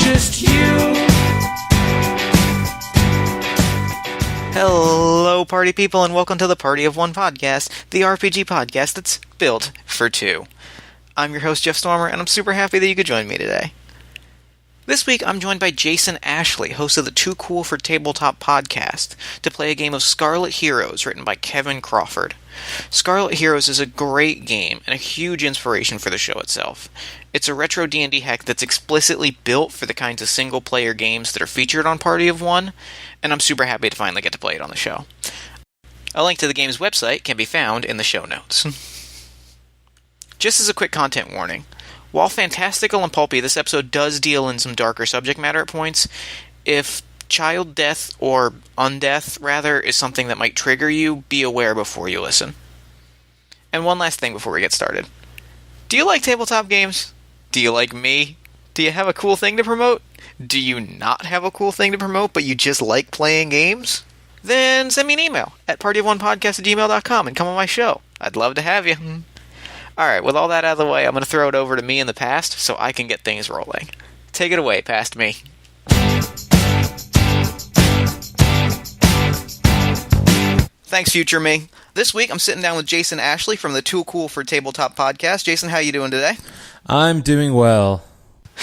just you. Hello, party people, and welcome to the Party of One podcast, the RPG podcast that's built for two. I'm your host, Jeff Stormer, and I'm super happy that you could join me today. This week, I'm joined by Jason Ashley, host of the Too Cool for Tabletop podcast, to play a game of Scarlet Heroes written by Kevin Crawford. Scarlet Heroes is a great game and a huge inspiration for the show itself. It's a retro D&D hack that's explicitly built for the kinds of single-player games that are featured on Party of One, and I'm super happy to finally get to play it on the show. A link to the game's website can be found in the show notes. Just as a quick content warning, while fantastical and pulpy, this episode does deal in some darker subject matter at points. If child death, or undeath, rather, is something that might trigger you, be aware before you listen. And one last thing before we get started. Do you like tabletop games? Do you like me? Do you have a cool thing to promote? Do you not have a cool thing to promote, but you just like playing games? Then send me an email at partyofonepodcast@gmail.com and come on my show. I'd love to have you. Alright, with all that out of the way, I'm going to throw it over to me in the past so I can get things rolling. Take it away, past me. Thanks, future me. This week, I'm sitting down with Jason Ashley from the Too Cool for Tabletop podcast. Jason, how you doing today? I'm doing well.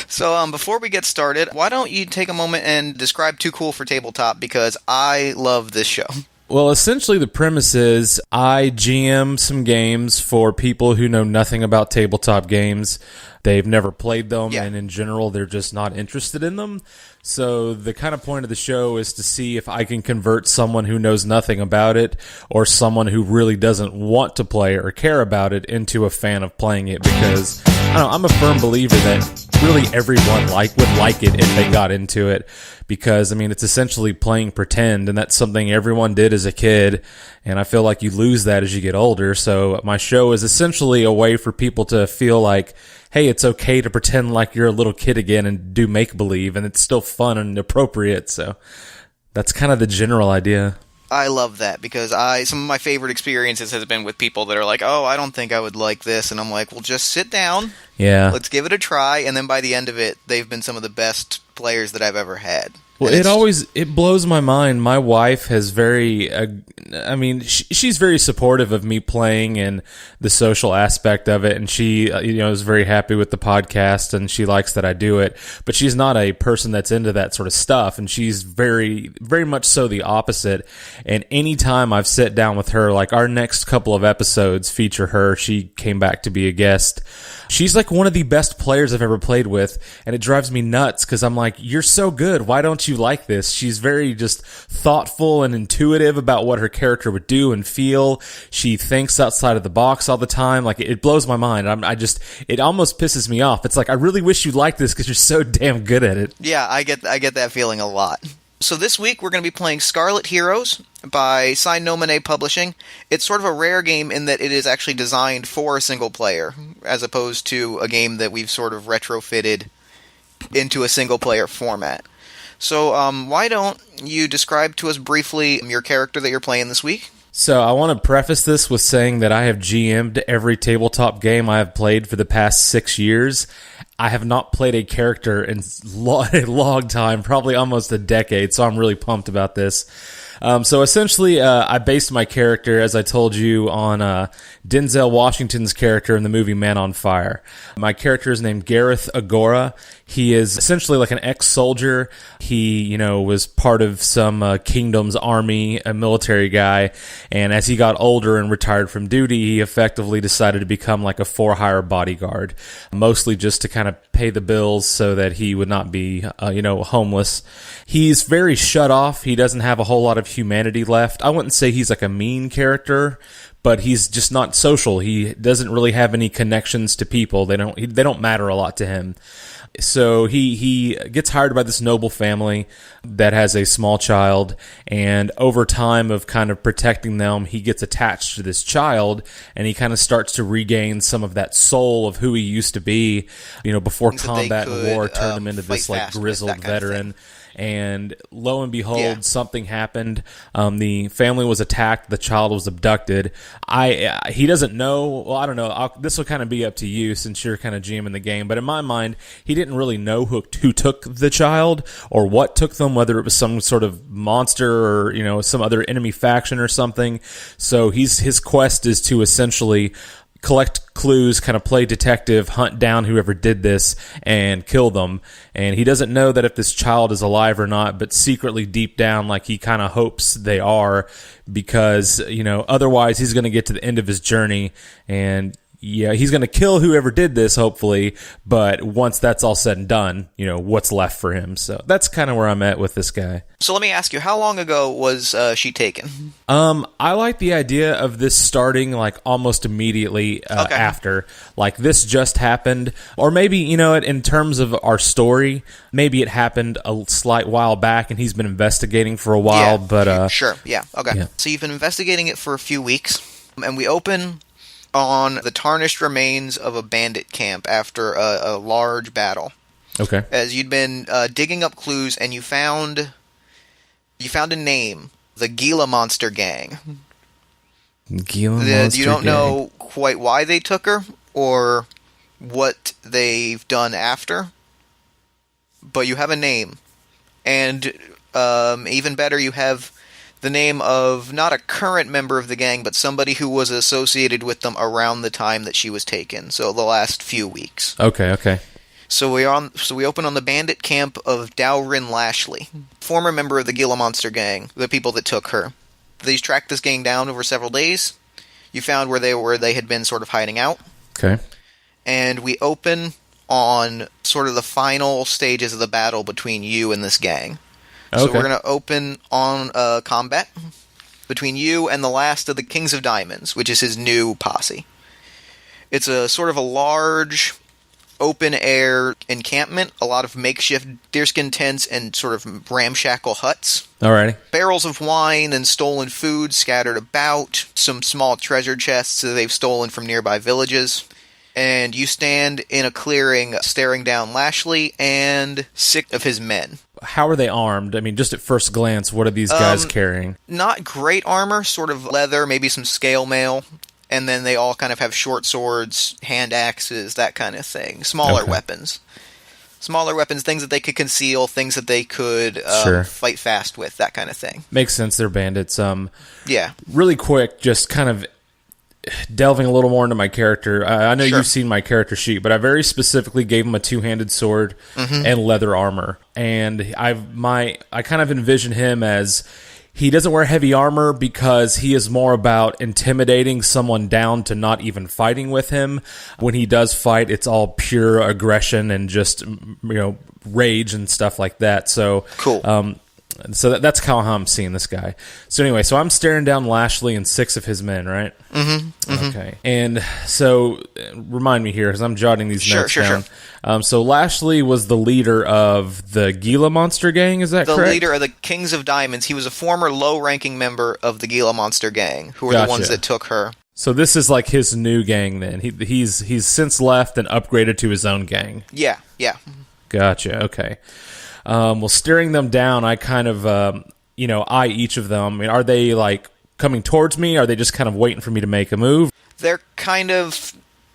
So, before we get started, why don't you take a moment and describe Too Cool for Tabletop, because I love this show. Well, essentially the premise is I GM some games for people who know nothing about tabletop games. They've never played them, and in general, they're just not interested in them. So the kind of point of the show is to see if I can convert someone who knows nothing about it or someone who really doesn't want to play or care about it into a fan of playing it, because I'm a firm believer that really everyone would like it if they got into it, because it's essentially playing pretend, and that's something everyone did as a kid, and I feel like you lose that as you get older. So my show is essentially a way for people to feel like, hey, it's okay to pretend like you're a little kid again and do make-believe, and it's still fun and appropriate. So that's kind of the general idea. I love that, because some of my favorite experiences has been with people that are like, oh, I don't think I would like this, and I'm like, well, just sit down, let's give it a try, and then by the end of it, they've been some of the best players that I've ever had. Well, it blows my mind. My wife has she's very supportive of me playing and the social aspect of it, and she, is very happy with the podcast, and she likes that I do it, but she's not a person that's into that sort of stuff, and she's very, very much so the opposite, and anytime I've sat down with her, like our next couple of episodes feature her, she came back to be a guest. She's like one of the best players I've ever played with, and it drives me nuts, because I'm like, you're so good, why don't you like this? She's very just thoughtful and intuitive about what her character would do and feel. She thinks outside of the box all the time. Like, it blows my mind. It almost pisses me off. It's like, I really wish you liked this because you're so damn good at it. Yeah, I get that feeling a lot. So this week we're going to be playing Scarlet Heroes by Sine Nomine Publishing. It's sort of a rare game in that it is actually designed for a single player, as opposed to a game that we've sort of retrofitted into a single player format. So why don't you describe to us briefly your character that you're playing this week? So I want to preface this with saying that I have GM'd every tabletop game I have played for the past 6 years. I have not played a character in a long time, probably almost a decade, so I'm really pumped about this. So essentially, I based my character, as I told you, on Denzel Washington's character in the movie Man on Fire. My character is named Gareth Agora. He is essentially like an ex-soldier. He, was part of some kingdom's army, a military guy, and as he got older and retired from duty, he effectively decided to become like a for-hire bodyguard, mostly just to kind of pay the bills so that he would not be, homeless. He's very shut off. He doesn't have a whole lot of humanity left. I wouldn't say he's like a mean character, but he's just not social. He doesn't really have any connections to people. They don't matter a lot to him. So he gets hired by this noble family that has a small child, and over time of kind of protecting them, he gets attached to this child, and he kind of starts to regain some of that soul of who he used to be, before combat and war turned him into this like grizzled veteran. and lo and behold, Yeah. something happened. The family was attacked. The child was abducted. He doesn't know. Well, I don't know. This will kind of be up to you since you're kind of GMing the game. But in my mind, he didn't really know who took the child or what took them, whether it was some sort of monster or, you know, some other enemy faction or something. So his quest is to essentially collect clues, kind of play detective, hunt down whoever did this, and kill them. And he doesn't know that if this child is alive or not, but secretly deep down, like, he kind of hopes they are, because, you know, otherwise he's going to get to the end of his journey, and yeah, he's going to kill whoever did this, hopefully, but once that's all said and done, you know, what's left for him? So that's kind of where I'm at with this guy. So let me ask you, how long ago was she taken? I like the idea of this starting, like, almost immediately after. Like, this just happened. Or maybe, you know, in terms of our story, maybe it happened a slight while back and he's been investigating for a while, but... Sure, yeah, okay. Yeah. So you've been investigating it for a few weeks, and we open on the tarnished remains of a bandit camp after a large battle. Okay. As you'd been digging up clues, and you found a name, the Gila Monster Gang. Gila Monster You don't Gang. know quite why they took her, or what they've done after, but you have a name. And even better, you have the name of not a current member of the gang, but somebody who was associated with them around the time that she was taken, so the last few weeks. Okay. So we open on the bandit camp of Dowrin Lashley, former member of the Gila Monster Gang, the people that took her. They tracked this gang down over several days. You found where they had been sort of hiding out. Okay. And we open on sort of the final stages of the battle between you and this gang. So we're going to open on combat between you and the last of the Kings of Diamonds, which is his new posse. It's a sort of a large, open-air encampment, a lot of makeshift deerskin tents and sort of ramshackle huts. Alrighty. Barrels of wine and stolen food scattered about, some small treasure chests that they've stolen from nearby villages. And you stand in a clearing staring down Lashley and 6 of his men. How are they armed? I mean, just at first glance, what are these guys carrying? Not great armor, sort of leather, maybe some scale mail. And then they all kind of have short swords, hand axes, that kind of thing. Smaller weapons. Smaller weapons, things that they could conceal, things that they could fight fast with, that kind of thing. Makes sense, they're bandits. Yeah. Really quick, just kind of delving a little more into my character. I know you've seen my character sheet, but I very specifically gave him a two-handed sword and leather armor. And I kind of envision him as, he doesn't wear heavy armor because he is more about intimidating someone down to not even fighting with him. When he does fight, it's all pure aggression and just, you know, rage and stuff like that. So cool. So that's how I'm seeing this guy. So anyway, so I'm staring down Lashley and 6 of his men, right? Okay. And so, remind me here, because I'm jotting these notes down. Sure. So Lashley was the leader of the Gila Monster Gang, is that correct? The leader of the Kings of Diamonds. He was a former low-ranking member of the Gila Monster Gang, who were the ones that took her. So this is like his new gang then. He's since left and upgraded to his own gang. Yeah. Gotcha, okay. Well, staring them down, I kind of, eye each of them. I mean, are they, like, coming towards me? Are they just kind of waiting for me to make a move? They're kind of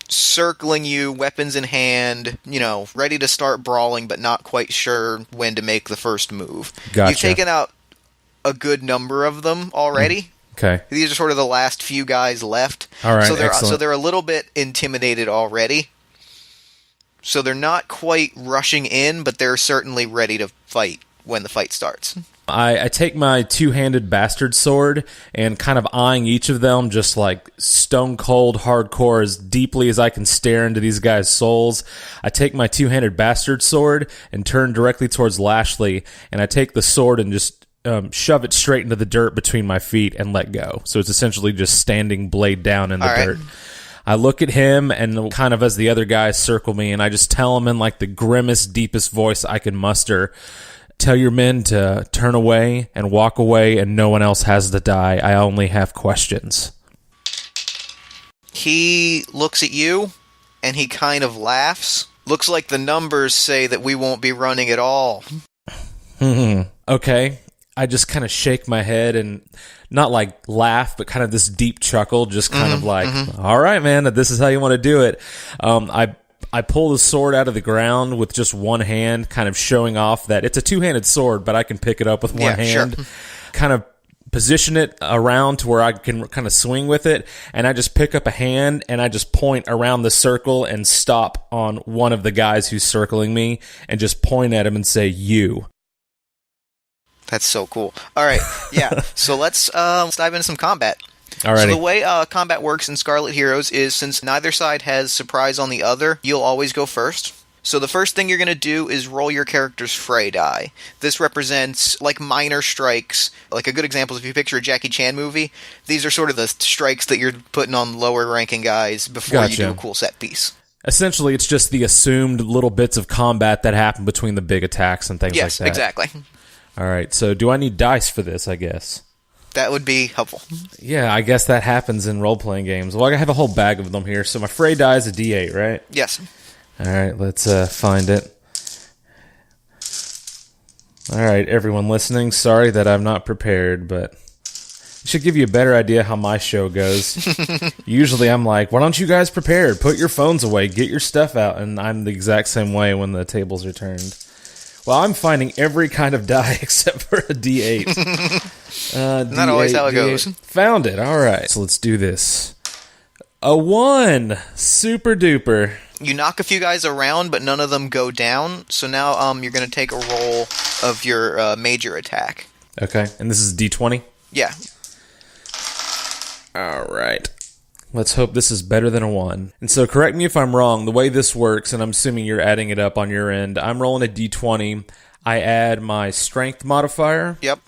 circling you, weapons in hand, you know, ready to start brawling, but not quite sure when to make the first move. Gotcha. You've taken out a good number of them already. Okay. These are sort of the last few guys left. All right, so they're a little bit intimidated already. So they're not quite rushing in, but they're certainly ready to fight when the fight starts. I take my two-handed bastard sword and kind of eyeing each of them just like stone cold hardcore as deeply as I can stare into these guys' souls. I take my two-handed bastard sword and turn directly towards Lashley, and I take the sword and just shove it straight into the dirt between my feet and let go. So it's essentially just standing blade down in the dirt. I look at him and kind of as the other guys circle me, and I just tell him in like the grimmest, deepest voice I can muster, tell your men to turn away and walk away, and no one else has to die. I only have questions. He looks at you, and he kind of laughs. Looks like the numbers say that we won't be running at all. Okay. I just kind of shake my head and not like laugh, but kind of this deep chuckle, just kind of like, all right, man, this is how you want to do it. I pull the sword out of the ground with just one hand, kind of showing off that it's a two-handed sword, but I can pick it up with one hand. Sure. Kind of position it around to where I can kind of swing with it, and I just pick up a hand and I just point around the circle and stop on one of the guys who's circling me and just point at him and say, you. That's so cool. All right, yeah. So let's dive into some combat. Alrighty. So the way combat works in Scarlet Heroes is, since neither side has surprise on the other, you'll always go first. So the first thing you're going to do is roll your character's fray die. This represents like minor strikes. Like a good example is if you picture a Jackie Chan movie, these are sort of the strikes that you're putting on lower ranking guys before you do a cool set piece. Essentially, it's just the assumed little bits of combat that happen between the big attacks and things like that. Yes, exactly. All right, so do I need dice for this, I guess? That would be helpful. Yeah, I guess that happens in role-playing games. Well, I have a whole bag of them here. So my fray die is a D8, right? Yes. All right, let's find it. All right, everyone listening, sorry that I'm not prepared, but it should give you a better idea how my show goes. Usually I'm like, why don't you guys prepare? Put your phones away, get your stuff out, and I'm the exact same way when the tables are turned. Well, I'm finding every kind of die except for a D8. Not always how it goes. Found it. All right. So let's do this. A 1. Super duper. You knock a few guys around, but none of them go down. So now you're going to take a roll of your major attack. Okay. And this is D20? Yeah. All right. Let's hope this is better than a 1. And so correct me if I'm wrong. The way this works, and I'm assuming you're adding it up on your end, I'm rolling a D20. I add my strength modifier. Yep.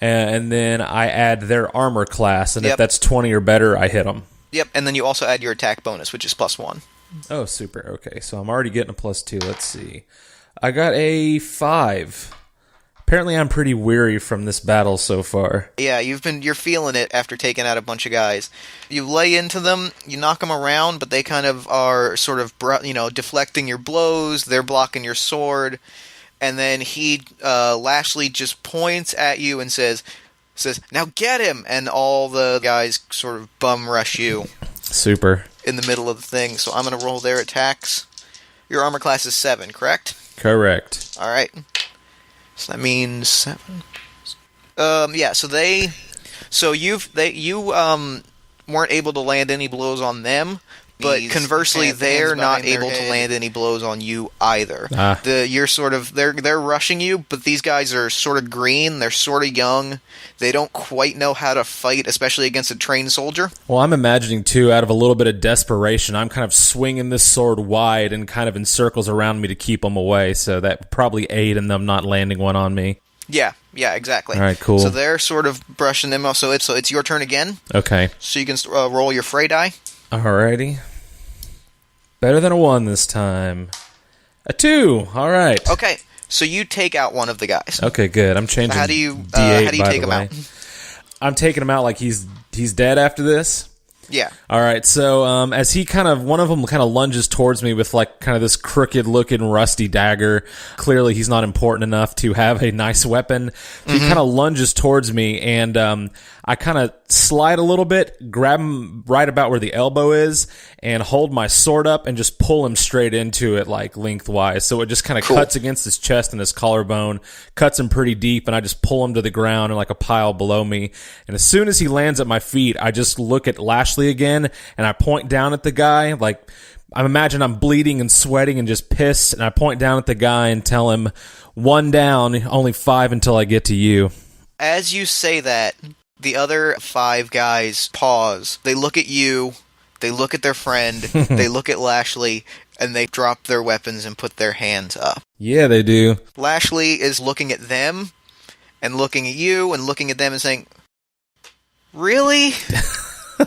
And then I add their armor class. And if that's 20 or better, I hit them. Yep. And then you also add your attack bonus, which is +1. Oh, super. Okay. So I'm already getting a +2. Let's see. I got a 5. Apparently I'm pretty weary from this battle so far. Yeah, you're feeling it after taking out a bunch of guys. You lay into them, you knock them around, but they kind of are sort of, deflecting your blows, they're blocking your sword, and then Lashley just points at you and says, now get him! And all the guys sort of bum rush you. Super. In the middle of the thing, so I'm going to roll their attacks. Your armor class is 7, correct? Correct. Alright. So that means 7. Yeah. So you weren't able to land any blows on them, but conversely, they're not able to land any blows on you either. They're rushing you, but these guys are sort of green. They're sort of young. They don't quite know how to fight, especially against a trained soldier. Well, I'm imagining too, out of a little bit of desperation, I'm kind of swinging this sword wide and kind of in circles around me to keep them away. So that probably aid in them not landing one on me. Yeah, exactly. All right, cool. So they're sort of brushing them off. So it's your turn again. Okay. So you can roll your fray die. Alrighty. Better than a 1 this time. A 2. All right. Okay. So you take out one of the guys. Okay, good. I'm changing. How do you D8, take him out? I'm taking him out like he's dead after this. Yeah. All right. So as one of them kind of lunges towards me with like kind of this crooked looking rusty dagger. Clearly he's not important enough to have a nice weapon. So he kind of lunges towards me, and I kind of slide a little bit, grab him right about where the elbow is, and hold my sword up and just pull him straight into it, like lengthwise. So it just kind of cuts against his chest and his collarbone, cuts him pretty deep, and I just pull him to the ground in like a pile below me. And as soon as he lands at my feet, I just look at Lashley again, and I point down at the guy, like I imagine I'm bleeding and sweating and just pissed, and I point down at the guy and tell him, 1 down, only 5 until I get to you. As you say that, the other 5 guys pause. They look at you, they look at their friend, they look at Lashley, and they drop their weapons and put their hands up. Yeah, they do. Lashley is looking at them, and looking at you, and looking at them and saying, really?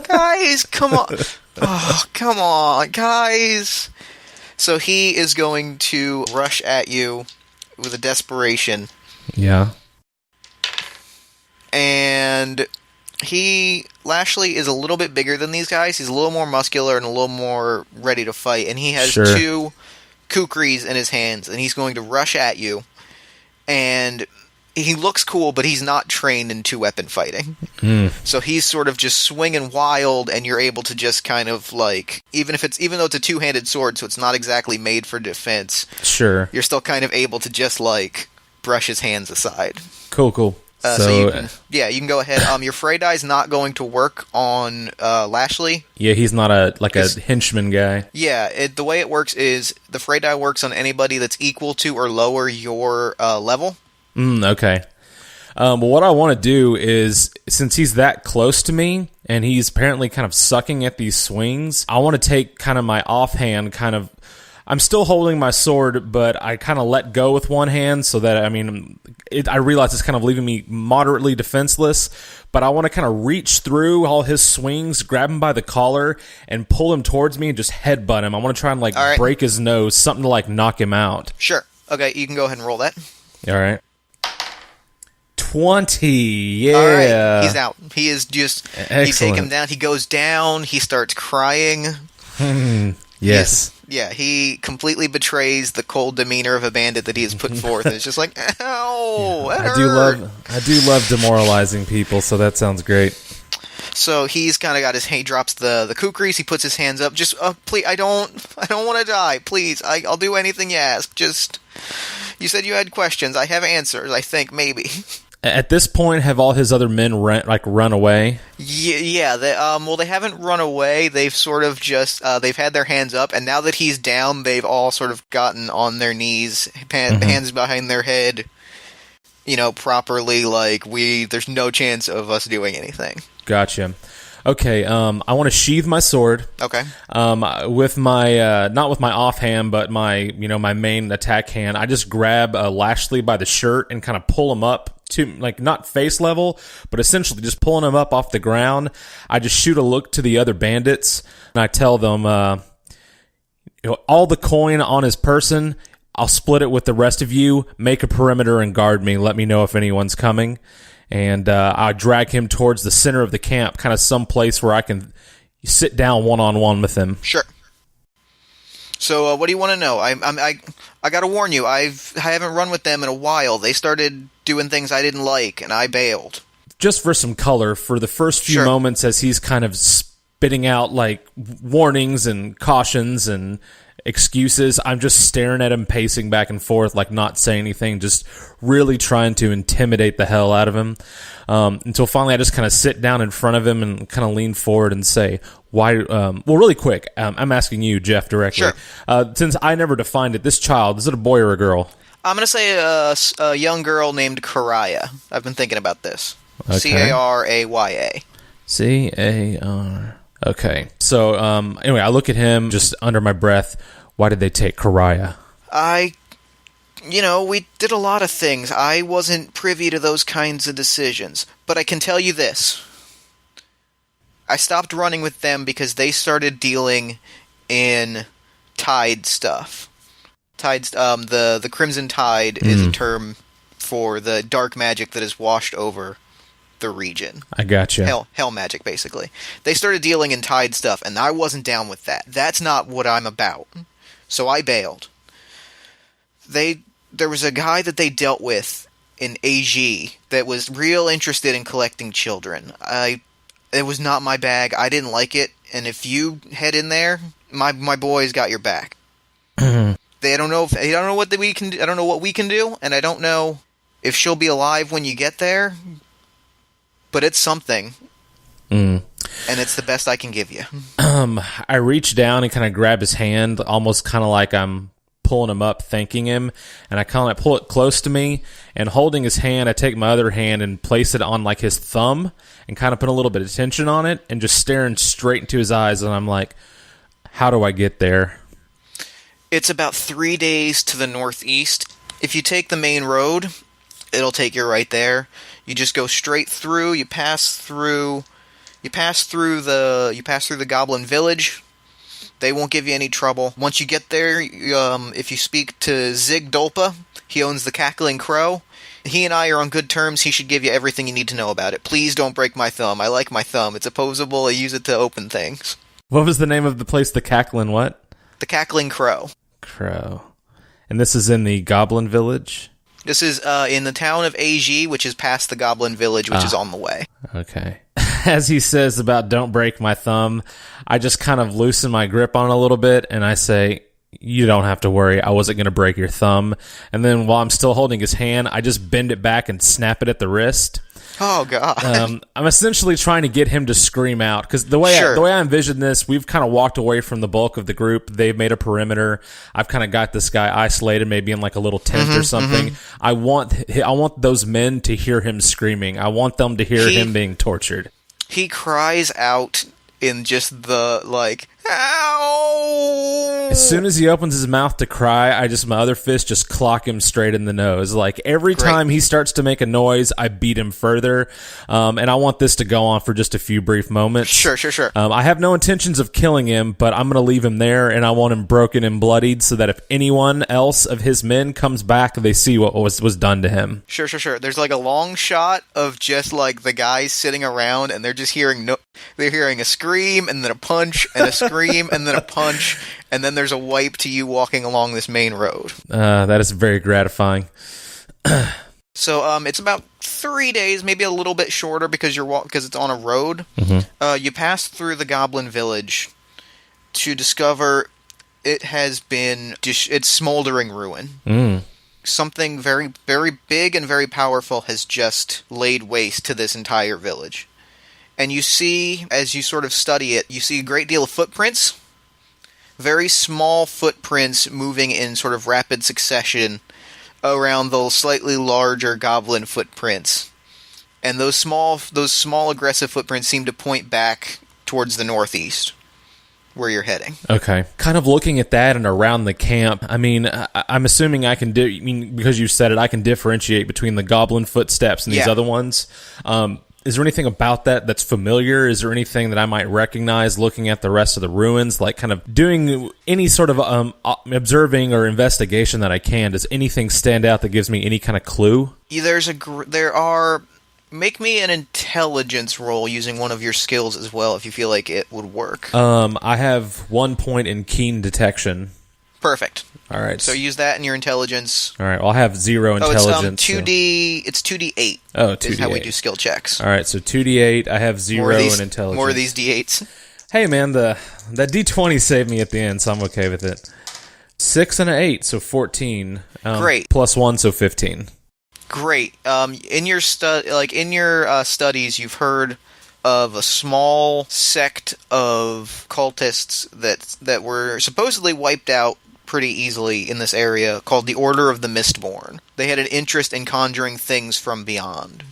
Guys, come on. Oh, come on, guys. So he is going to rush at you with a desperation. Yeah. And Lashley is a little bit bigger than these guys. He's a little more muscular and a little more ready to fight. And he has 2 kukris in his hands, and he's going to rush at you. And he looks cool, but he's not trained in two-weapon fighting. So he's sort of just swinging wild, and you're able to just kind of, like, even though it's a two-handed sword, so it's not exactly made for defense. Sure. You're still kind of able to just, like, brush his hands aside. Cool. So you can go ahead. Your Frey die is not going to work on Lashley. Yeah, he's not a henchman guy. Yeah, the way it works is the Frey die works on anybody that's equal to or lower your level. Okay. Well, what I want to do is, since he's that close to me, and he's apparently kind of sucking at these swings, I want to take kind of my offhand I'm still holding my sword, but I kind of let go with one hand so that, I realize it's kind of leaving me moderately defenseless, but I want to kind of reach through all his swings, grab him by the collar, and pull him towards me and just headbutt him. I want to try and, break his nose, something to, knock him out. Sure. Okay, you can go ahead and roll that. All right. 20, yeah. All right, he's out. He is just... Excellent. You take him down, he goes down, he starts crying. Yes. He completely betrays the cold demeanor of a bandit that he has put forth, and it's just like, ow, yeah. hurt. I do love demoralizing people, so that sounds great. So he's kind of got he drops the kukris, he puts his hands up, just, please, I don't want to die, please, I'll do anything you ask, just, you said you had questions, I have answers, I think, maybe. At this point, have all his other men run away? Yeah. They haven't run away. They've sort of just they've had their hands up, and now that he's down, they've all sort of gotten on their knees, hands behind their head, properly. There's no chance of us doing anything. Gotcha. Okay, I want to sheath my sword. Okay. With my not with my offhand, but my my main attack hand, I just grab Lashley by the shirt and kind of pull him up to not face level, but essentially just pulling him up off the ground. I just shoot a look to the other bandits, and I tell them, all the coin on his person, I'll split it with the rest of you. Make a perimeter and guard me. Let me know if anyone's coming. And I drag him towards the center of the camp, kind of some place where I can sit down one-on-one with him. Sure. So, what do you want to know? I got to warn you. I haven't run with them in a while. They started doing things I didn't like, and I bailed. Just for some color, for the first few moments, as he's kind of spitting out warnings and cautions and excuses, I'm just staring at him, pacing back and forth, not saying anything, just really trying to intimidate the hell out of him, until finally I just kind of sit down in front of him and kind of lean forward and say, why, really quick, I'm asking you, Jeff, directly. Sure. Since I never defined it, this child, is it a boy or a girl? I'm going to say a young girl named Karaya. I've been thinking about this. Okay. Caraya. C-A-R... Okay. So, anyway, I look at him just under my breath. Why did they take Karaya? We did a lot of things. I wasn't privy to those kinds of decisions. But I can tell you this. I stopped running with them because they started dealing in tide stuff. The Crimson Tide is a term for the dark magic that is washed over the region. I gotcha. Hell magic, basically. They started dealing in tide stuff, and I wasn't down with that. That's not what I'm about. So I bailed. There was a guy that they dealt with in AG that was real interested in collecting children. It was not my bag. I didn't like it, and if you head in there, my boys got your back. I don't know what we can do. I don't know what we can do, and I don't know if she'll be alive when you get there. But it's something, and it's the best I can give you. I reach down and kind of grab his hand, almost kind of like I'm pulling him up, thanking him, and I kind of pull it close to me, and holding his hand, I take my other hand and place it on his thumb, and kind of put a little bit of tension on it, and just staring straight into his eyes, and I'm like, how do I get there? It's about 3 days to the northeast. If you take the main road, it'll take you right there. You just go straight through. You pass through the Goblin Village. They won't give you any trouble. Once you get there, if you speak to Zig Dolpa, he owns the Cackling Crow. He and I are on good terms. He should give you everything you need to know about it. Please don't break my thumb. I like my thumb. It's opposable. I use it to open things. What was the name of the place? The Cackling what? The Cackling Crow. Crow. And this is in the Goblin Village? This is in the town of AG, which is past the Goblin Village, which is on the way. Okay. As he says about don't break my thumb, I just kind of loosen my grip on it a little bit, and I say, you don't have to worry, I wasn't going to break your thumb. And then while I'm still holding his hand, I just bend it back and snap it at the wrist. Oh, God. I'm essentially trying to get him to scream out, because the way I envision this, we've kind of walked away from the bulk of the group. They've made a perimeter. I've kind of got this guy isolated, maybe in like a little tent or something. I want those men to hear him screaming. I want them to hear him being tortured. He cries out in just the, like, ow! As soon as he opens his mouth to cry, my other fist just clock him straight in the nose. Like, every time he starts to make a noise, I beat him further. And I want this to go on for just a few brief moments. Sure. I have no intentions of killing him, but I'm going to leave him there, and I want him broken and bloodied so that if anyone else of his men comes back, they see what was done to him. Sure. There's like a long shot of just like the guys sitting around, and they're just hearing a scream, and then a punch, and a scream, and then a punch, and then there's a wipe to you walking along this main road. That is very gratifying. So it's about 3 days, maybe a little bit shorter because it's on a road. You pass through the Goblin Village to discover it's smoldering ruin. Something very, very big and very powerful has just laid waste to this entire village. And you see, as you sort of study it, you see a great deal of footprints. Very small footprints moving in sort of rapid succession around those slightly larger goblin footprints. And those small aggressive footprints seem to point back towards the northeast, where you're heading. Okay. Kind of looking at that and around the camp, I mean, I'm assuming because you said it, I can differentiate between the goblin footsteps and these other ones. Is there anything about that that's familiar? Is there anything that I might recognize looking at the rest of the ruins? Like kind of doing any sort of observing or investigation that I can. Does anything stand out that gives me any kind of clue? Make me an intelligence roll using one of your skills as well, if you feel like it would work. I have 1 point in keen detection. Perfect. All right. So use that in your intelligence. All right. Well, I have 0 intelligence. It's 2d8. Oh, 2d8. Is how we do skill checks. All right. So 2d8. I have 0 in intelligence. More of these d8s. Hey, man, that d20 saved me at the end, so I'm okay with it. 6 and an 8, so 14. Great. Plus 1, so 15. Great. In your studies, you've heard of a small sect of cultists that were supposedly wiped out pretty easily in this area, called the Order of the Mistborn. They had an interest in conjuring things from beyond.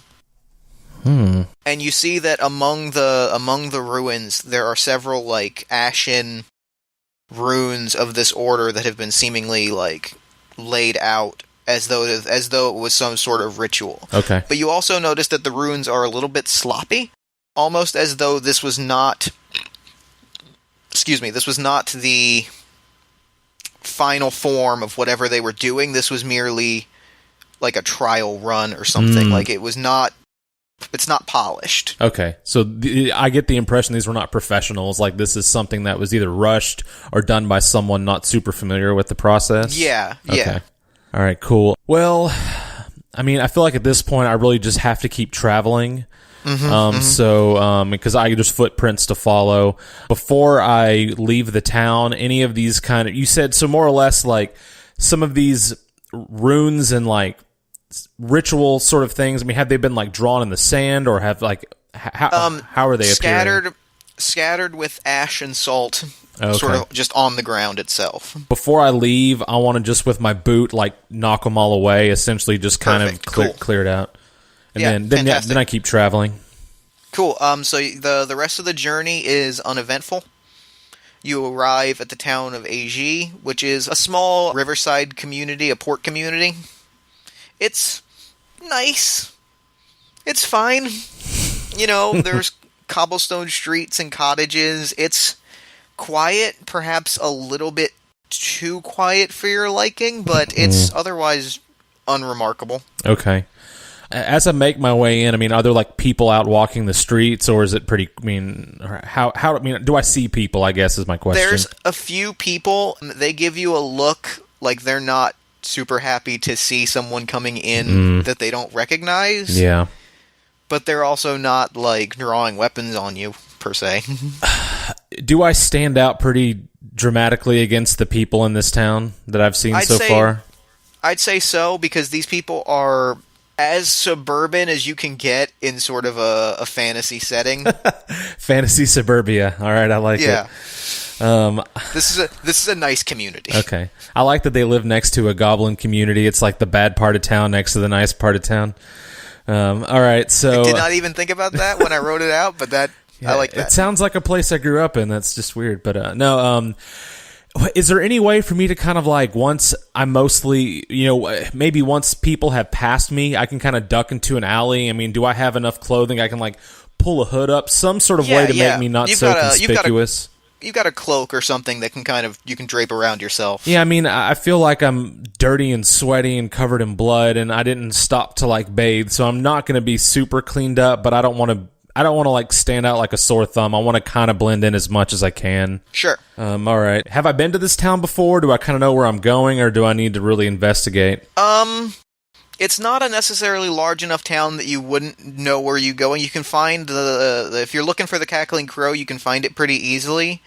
And you see that among the ruins, there are several like ashen runes of this order that have been seemingly like laid out as though it was some sort of ritual. Okay. But you also notice that the runes are a little bit sloppy, almost as though this was not the final form of whatever they were doing. This was merely like a trial run or something. Like it's not polished. Okay. So I get the impression these were not professionals. Like this is something that was either rushed or done by someone not super familiar with the process. Yeah. Okay. All right, cool. Well, I mean, I feel like at this point I really just have to keep traveling. So, because I just footprints to follow before I leave the town. Any of these you said, so more or less like some of these runes and like ritual sort of things. I mean, have they been like drawn in the sand or have like, how are they appearing? Scattered with ash and salt. Okay. Sort of just on the ground itself. Before I leave, I want to just with my boot like knock them all away, essentially just kind of clear it out. And then I keep traveling. Cool. So the rest of the journey is uneventful. You arrive at the town of AG, which is a small riverside community, a port community. It's nice. It's fine. You know, there's cobblestone streets and cottages. It's quiet, perhaps a little bit too quiet for your liking, but it's otherwise unremarkable. Okay. As I make my way in, I mean, are there like people out walking the streets, or is it pretty? I mean, do I see people? I guess is my question. There's a few people. They give you a look like they're not super happy to see someone coming in that they don't recognize. Yeah. But they're also not, like, drawing weapons on you, per se. Do I stand out pretty dramatically against the people in this town that I've seen so far? I'd say so, because these people are as suburban as you can get in sort of a fantasy setting. Fantasy suburbia. All right, I like it. This is a nice community. Okay. I like that they live next to a goblin community. It's like the bad part of town next to the nice part of town. All right, so... I did not even think about that when I wrote it out, but I like that. It sounds like a place I grew up in. That's just weird. But no, is there any way for me to kind of like, once I'm mostly, maybe once people have passed me, I can kind of duck into an alley? I mean, do I have enough clothing I can like pull a hood up? Some sort of way to make me not so conspicuous? You've got a cloak or something that you can drape around yourself. Yeah, I mean, I feel like I'm dirty and sweaty and covered in blood, and I didn't stop to like bathe, so I'm not going to be super cleaned up, but I don't want to like stand out like a sore thumb. I want to kind of blend in as much as I can. Sure. All right. Have I been to this town before? Do I kind of know where I'm going, or do I need to really investigate? It's not a necessarily large enough town that you wouldn't know where you're going. You can find if you're looking for the Cackling Crow, you can find it pretty easily.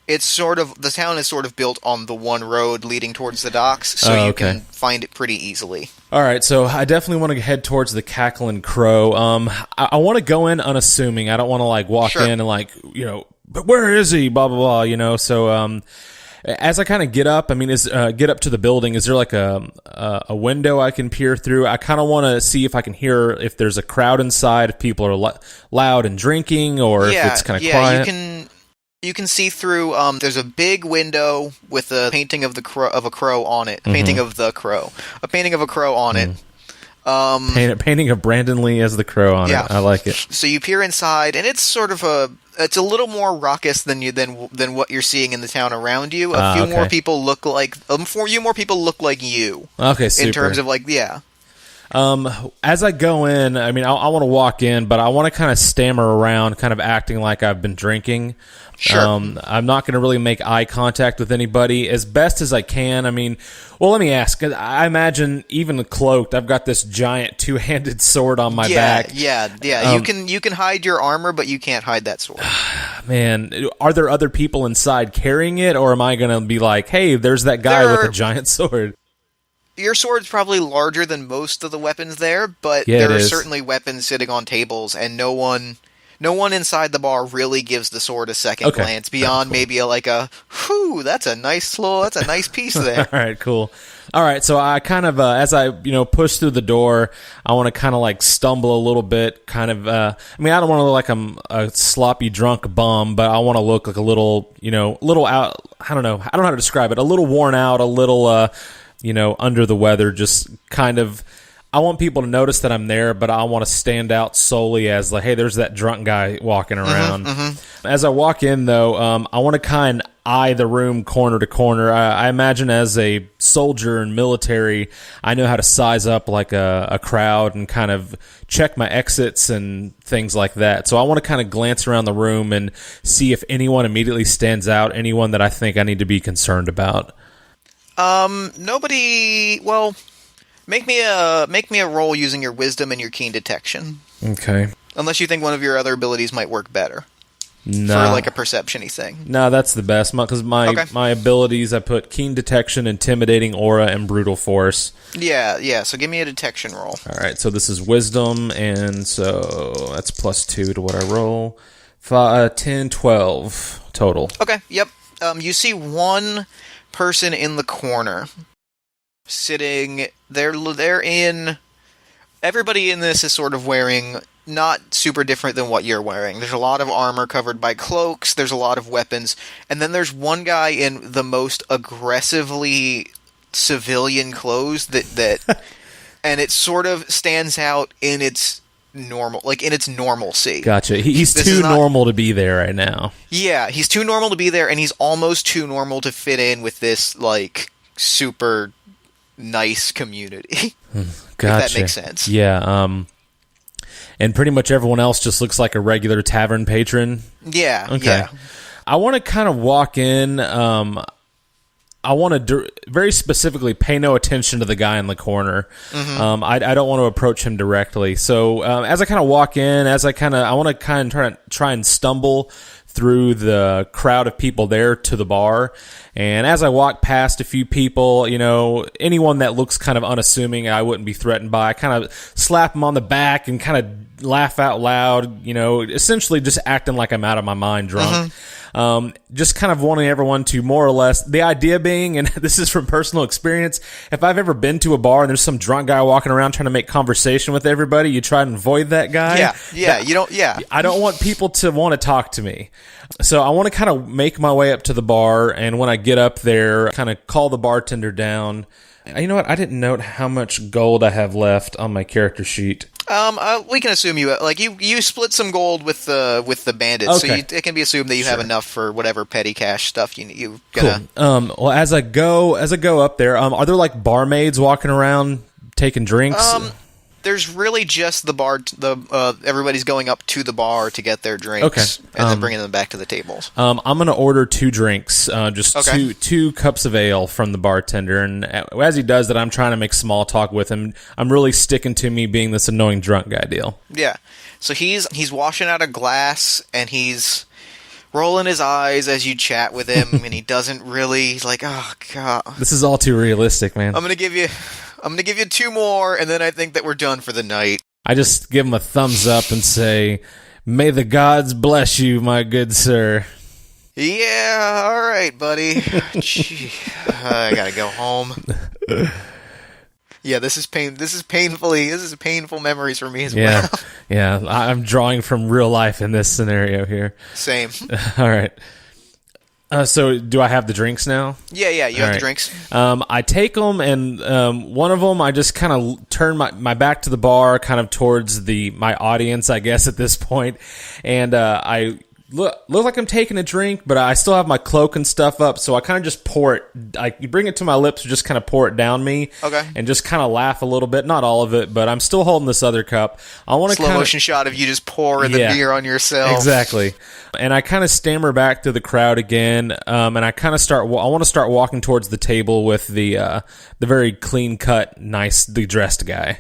The town is sort of built on the one road leading towards the docks, so you can find it pretty easily. All right, so I definitely want to head towards the Cackling Crow. I want to go in unassuming. I don't want to like walk in and like, but where is he? Blah blah blah. So as I kind of get up, get up to the building. Is there like a window I can peer through? I kind of want to see if I can hear if there's a crowd inside, if people are loud and drinking, or if it's kind of quiet. You can see through. There's a big window with a painting of a crow on it. Painting of the crow. A painting of a crow on it. Painting of Brandon Lee as the crow on it. I like it. So you peer inside, and it's sort of it's a little more raucous than what you're seeing in the town around you. A few more people look like you. Okay, super. In terms of as I go in, I want to walk in, but I want to kind of stammer around, kind of acting like I've been drinking. Sure. I'm not going to really make eye contact with anybody as best as I can. Let me ask. I imagine even cloaked, I've got this giant two-handed sword on my back. Yeah. You can hide your armor, but you can't hide that sword. Man, are there other people inside carrying it, or am I going to be like, hey, there's that guy with a giant sword? Your sword's probably larger than most of the weapons there, but there are certainly weapons sitting on tables, and no one inside the bar really gives the sword a second glance beyond maybe whew, that's a nice piece there. All right, cool. All right, so I kind of, as I, push through the door, I want to kind of like stumble a little bit, kind of, I don't want to look like I'm a sloppy drunk bum, but I want to look like a little, little out, I don't know how to describe it, a little worn out, a little, under the weather, just kind of, I want people to notice that I'm there, but I want to stand out solely as like, hey, there's that drunk guy walking around. As I walk in, though, I want to kind of eye the room corner to corner. I imagine as a soldier and military, I know how to size up like a crowd and kind of check my exits and things like that. So I want to kind of glance around the room and see if anyone immediately stands out, anyone that I think I need to be concerned about. Nobody. Well, make me a roll using your wisdom and your keen detection. Okay. Unless you think one of your other abilities might work better. No. For like a perception-y thing. No, that's the best. Because my abilities, I put keen detection, intimidating aura, and brutal force. Yeah. So give me a detection roll. All right. So this is wisdom, and so that's +2 to what I roll. 10, 12 total. Okay. Yep. You see one person in the corner sitting there. Everybody in this is sort of wearing not super different than what you're wearing. There's a lot of armor covered by cloaks, there's a lot of weapons, and then there's one guy in the most aggressively civilian clothes that and it sort of stands out in its normalcy. Gotcha. He's too normal to be there right now. Yeah, he's too normal to be there, and he's almost too normal to fit in with this like super nice community. Gotcha. If that makes sense. Yeah. And pretty much everyone else just looks like a regular tavern patron. Yeah. Okay. Yeah. I want to kind of walk in. I I want to very specifically pay no attention to the guy in the corner. I don't want to approach him directly. So as I kind of walk in, I want to kind of try and stumble through the crowd of people there to the bar. And as I walk past a few people, anyone that looks kind of unassuming, I wouldn't be threatened by, I kind of slap them on the back and kind of laugh out loud, essentially just acting like I'm out of my mind drunk. Just kind of wanting everyone to more or less, the idea being, and this is from personal experience, if I've ever been to a bar and there's some drunk guy walking around trying to make conversation with everybody, you try and avoid that guy. I don't want people to want to talk to me. So I want to kind of make my way up to the bar, and when I get up there, kind of call the bartender down. You know what? I didn't note how much gold I have left on my character sheet. We can assume you split some gold with the bandits, okay. So it can be assumed that you have enough for whatever petty cash stuff you gonna. Cool. Well, as I go up there, are there like barmaids walking around taking drinks? There's really just the bar. Everybody's going up to the bar to get their drinks, and then bringing them back to the tables. I'm going to order 2 drinks, just okay. two cups of ale from the bartender. And as he does that, I'm trying to make small talk with him. I'm really sticking to me being this annoying drunk guy deal. Yeah. So he's washing out a glass, and he's rolling his eyes as you chat with him, and he doesn't really. He's like, oh god, this is all too realistic, man. I'm gonna give you 2 more, and then I think that we're done for the night. I just give him a thumbs up and say, "May the gods bless you, my good sir." Yeah, all right, buddy. Gee, I gotta go home. Yeah, this is painful memories for me as well. Yeah, I'm drawing from real life in this scenario here. Same. All right. So do I have the drinks now? Yeah, you have the drinks. I take them, and one of them I just kind of turn my back to the bar, kind of towards my audience, I guess, at this point, and I look like I'm taking a drink, but I still have my cloak and stuff up, so I kind of just pour it. You bring it to my lips, just kind of pour it down me, and just kind of laugh a little bit. Not all of it, but I'm still holding this other cup. I want to slow motion shot of you just pouring the beer on yourself. Exactly. And I kind of stammer back to the crowd again, and I kind of I want to start walking towards the table with the very clean cut, nicely dressed guy.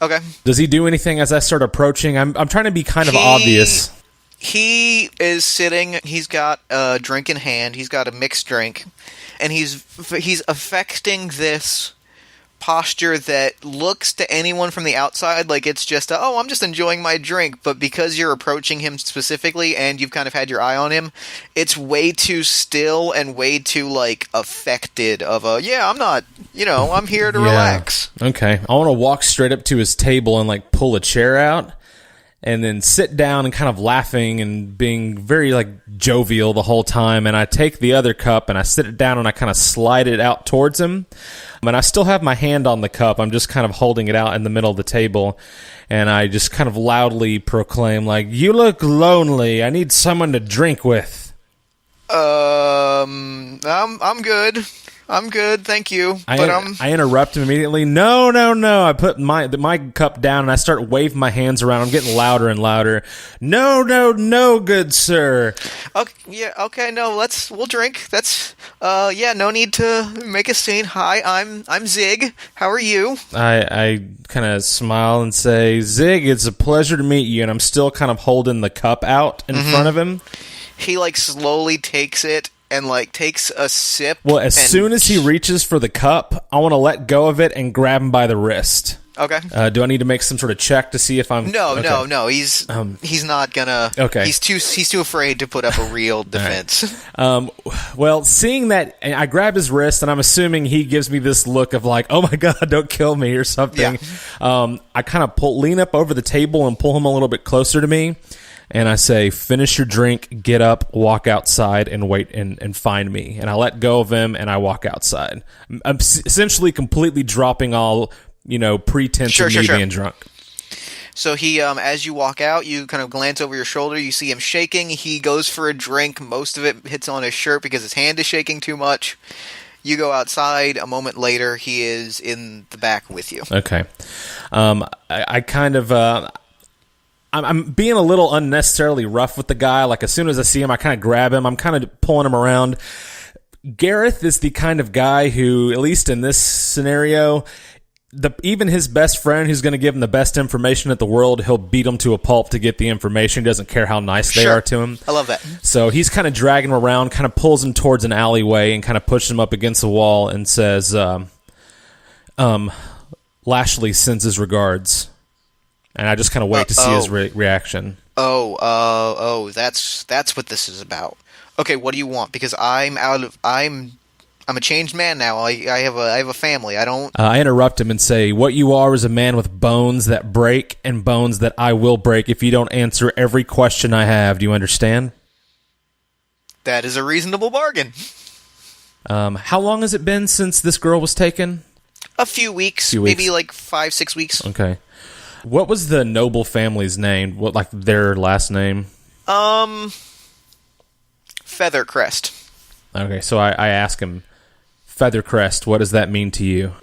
Okay. Does he do anything as I start approaching? I'm trying to be kind of obvious. He is sitting, he's got a drink in hand, he's got a mixed drink, and he's affecting this posture that looks to anyone from the outside like it's just I'm just enjoying my drink, but because you're approaching him specifically and you've kind of had your eye on him, it's way too still and way too affected of I'm not, I'm here to relax. Okay. I want to walk straight up to his table and pull a chair out, and then sit down and kind of laughing and being very jovial the whole time. And I take the other cup and I sit it down and I kind of slide it out towards him. And I still have my hand on the cup. I'm just kind of holding it out in the middle of the table. And I just kind of loudly proclaim, "You look lonely. I need someone to drink with." I'm good. I'm good, thank you. I interrupt him immediately. No. I put my cup down and I start waving my hands around. I'm getting louder and louder. No, good sir. Okay, no, we'll drink. That's, no need to make a scene. Hi, I'm Zig. How are you? I kind of smile and say, "Zig, it's a pleasure to meet you," and I'm still kind of holding the cup out in front of him. He, slowly takes it and takes a sip. Well, as soon as he reaches for the cup, I want to let go of it and grab him by the wrist. Okay. Do I need to make some sort of check to see if I'm... No. He's not gonna... Okay. He's too afraid to put up a real defense. Right. Well, seeing that, I grab his wrist, and I'm assuming he gives me this look of "Oh my god, don't kill me," or something. Yeah. I kind of lean up over the table and pull him a little bit closer to me. And I say, "Finish your drink, get up, walk outside, and wait and find me." And I let go of him, and I walk outside. I'm essentially completely dropping all, pretense of me being drunk. So he, as you walk out, you kind of glance over your shoulder. You see him shaking. He goes for a drink. Most of it hits on his shirt because his hand is shaking too much. You go outside. A moment later, he is in the back with you. Okay. I kind of... I'm being a little unnecessarily rough with the guy. As soon as I see him, I kind of grab him. I'm kind of pulling him around. Gareth is the kind of guy who, at least in this scenario, even his best friend who's going to give him the best information in the world, he'll beat him to a pulp to get the information. He doesn't care how nice they are to him. I love that. So he's kind of dragging him around, kind of pulls him towards an alleyway and kind of pushes him up against the wall and says, Lashley sends his regards. And I just kind of wait to see his reaction. That's what this is about. Okay, what do you want? Because I'm a changed man now. I have a family. I interrupt him and say, what you are is a man with bones that break and bones that I will break if you don't answer every question I have. Do you understand? That is a reasonable bargain. How long has it been since this girl was taken? A few weeks. Maybe like 5-6 weeks. Okay. What was the noble family's name? What, like their last name? Feathercrest. Okay, so I ask him, Feathercrest, what does that mean to you?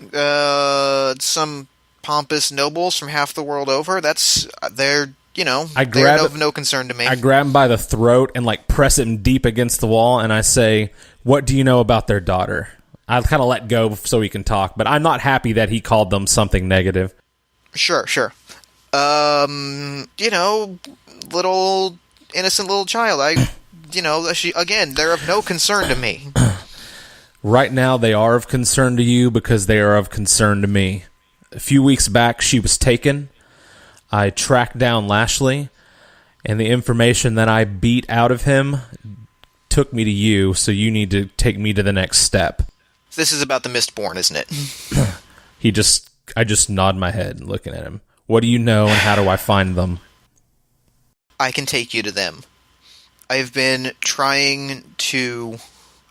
Some pompous nobles from half the world over. They're of no concern to me. I grab him by the throat and like press him deep against the wall, and I say, what do you know about their daughter? I kind of let go so he can talk, but I'm not happy that he called them something negative. Sure. Little innocent little child. They're of no concern to me. Right now, they are of concern to you because they are of concern to me. A few weeks back, she was taken. I tracked down Lashley, and the information that I beat out of him took me to you, so you need to take me to the next step. This is about the Mistborn, isn't it? I just nod my head looking at him. What do you know, and how do I find them? I can take you to them. I've been trying to...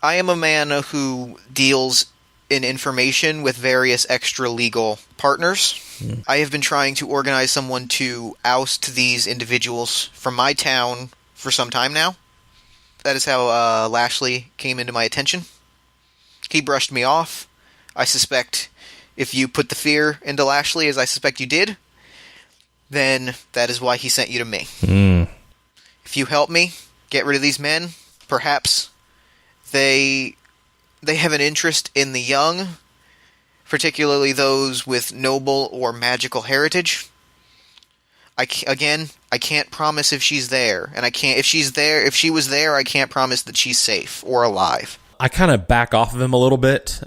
I am a man who deals in information with various extra-legal partners. I have been trying to organize someone to oust these individuals from my town for some time now. That is how Lashley came into my attention. He brushed me off. I suspect if you put the fear into Lashley, as I suspect you did, then that is why he sent you to me. If you help me get rid of these men, perhaps they have an interest in the young, particularly those with noble or magical heritage. I can't promise if she's there, and if she was there, I can't promise that she's safe or alive. I kind of back off of him a little bit,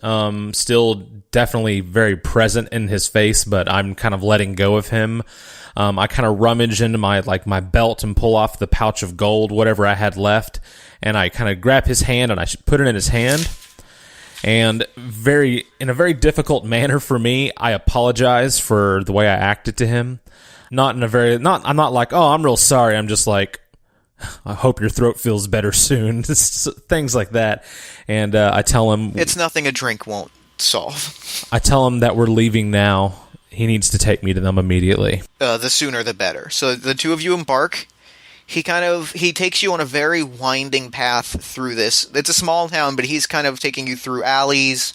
still definitely very present in his face, but I'm kind of letting go of him. I kind of rummage into my belt and pull off the pouch of gold, whatever I had left, and I kind of grab his hand and I put it in his hand. And in a very difficult manner for me, I apologize for the way I acted to him. I'm not like, oh, I'm real sorry. I'm just like, I hope your throat feels better soon. Things like that. And I tell him... It's nothing a drink won't solve. I tell him that we're leaving now. He needs to take me to them immediately. The sooner the better. So the two of you embark. He takes you on a very winding path through this. It's a small town, but he's kind of taking you through alleys.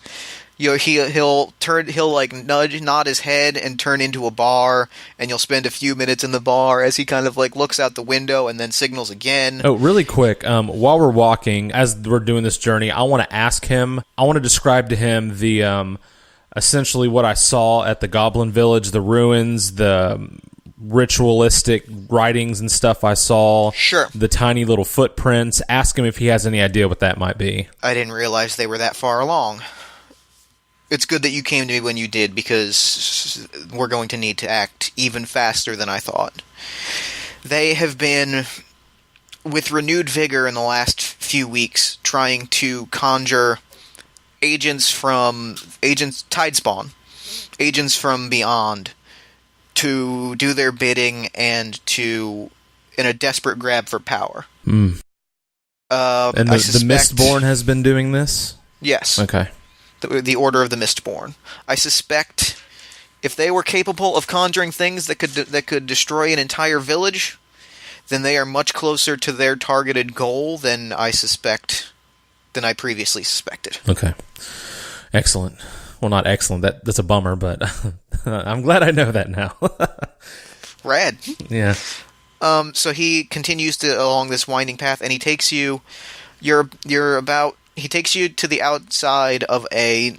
He'll nod his head and turn into a bar, and you'll spend a few minutes in the bar as he kind of like looks out the window and then signals again. Oh, really quick, while we're walking, as we're doing this journey, I want to describe to him the essentially what I saw at the Goblin Village, the ruins, the ritualistic writings and stuff I saw. Sure. The tiny little footprints. Ask him if he has any idea what that might be. I didn't realize they were that far along. It's good that you came to me when you did, because we're going to need to act even faster than I thought. They have been, with renewed vigor in the last few weeks, trying to conjure Tidespawn, agents from beyond, to do their bidding and in a desperate grab for power. And the Mistborn has been doing this? Yes. Okay. The Order of the Mistborn. I suspect if they were capable of conjuring things that could destroy an entire village, then they are much closer to their targeted goal than I previously suspected. Okay. Excellent. Well, not excellent. That's a bummer, but I'm glad I know that now. Rad. Yeah. So he continues along this winding path, and he takes you. You're about he takes you to the outside of a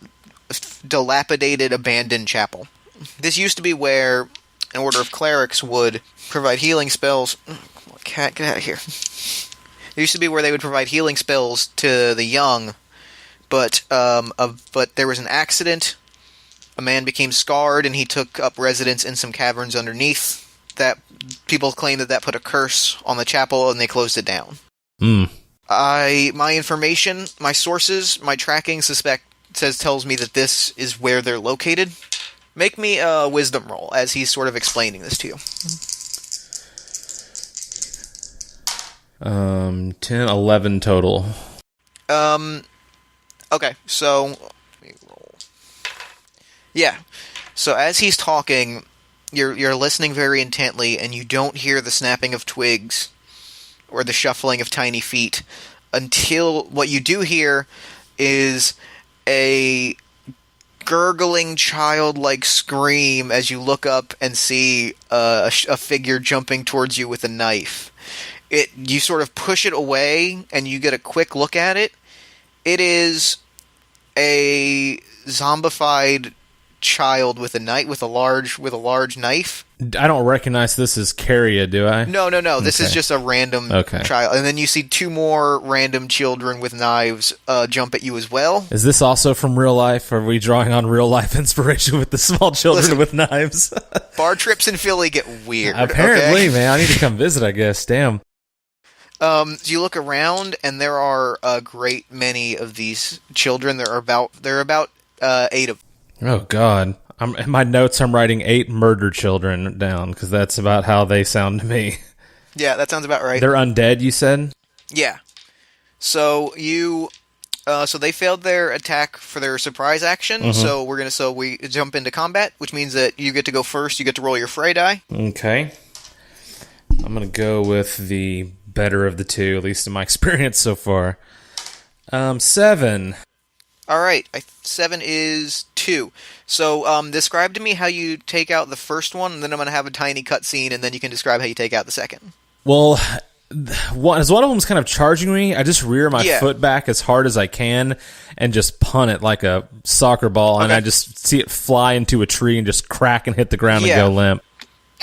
dilapidated, abandoned chapel. This used to be where an order of clerics would provide healing spells. Cat, get out of here. It used to be where they would provide healing spells to the young, but there was an accident. A man became scarred, and he took up residence in some caverns underneath. That people claim that put a curse on the chapel, and they closed it down. My information, my sources, my tracking tells me that this is where they're located. Make me a wisdom roll as he's sort of explaining this to you. 10, 11 total. Okay, so let me roll. Yeah. So as he's talking, you're listening very intently, and you don't hear the snapping of twigs or the shuffling of tiny feet until what you do hear is a gurgling, childlike scream as you look up and see a figure jumping towards you with a knife. You sort of push it away, and you get a quick look at it. It is a zombified child with a large knife. I don't recognize this as Carria, do I? No. This is just a random child. And then you see two more random children with knives jump at you as well. Is this also from real life? Are we drawing on real life inspiration with the small children with knives? Bar trips in Philly get weird. Apparently, man. I need to come visit, I guess. Damn. You look around, and there are a great many of these children. There are about 8 of them. Oh, God. In my notes, I'm writing 8 murder children down, because that's about how they sound to me. Yeah, that sounds about right. They're undead, you said? Yeah. So so they failed their attack for their surprise action, Mm-hmm. so we jump into combat, which means that you get to go first, you get to roll your fray die. Okay. I'm going to go with the better of the two, at least in my experience so far. 7. Alright, 7 is 2. So, describe to me how you take out the first one, and then I'm going to have a tiny cutscene, and then you can describe how you take out the second. Well, as one of them's kind of charging me, I just rear my foot back as hard as I can and just punt it like a soccer ball, and I just see it fly into a tree and just crack and hit the ground and go limp.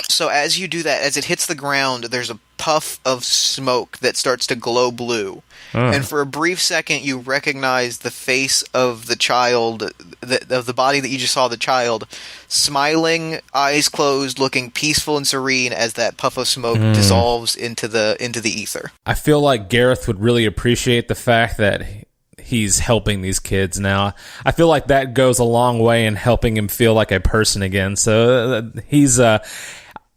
So as you do that, as it hits the ground, there's a puff of smoke that starts to glow blue. And for a brief second, you recognize the face of the child, of the body that you just saw the child, smiling, eyes closed, looking peaceful and serene as that puff of smoke dissolves into the ether. I feel like Gareth would really appreciate the fact that he's helping these kids now. I feel like that goes a long way in helping him feel like a person again. So he's a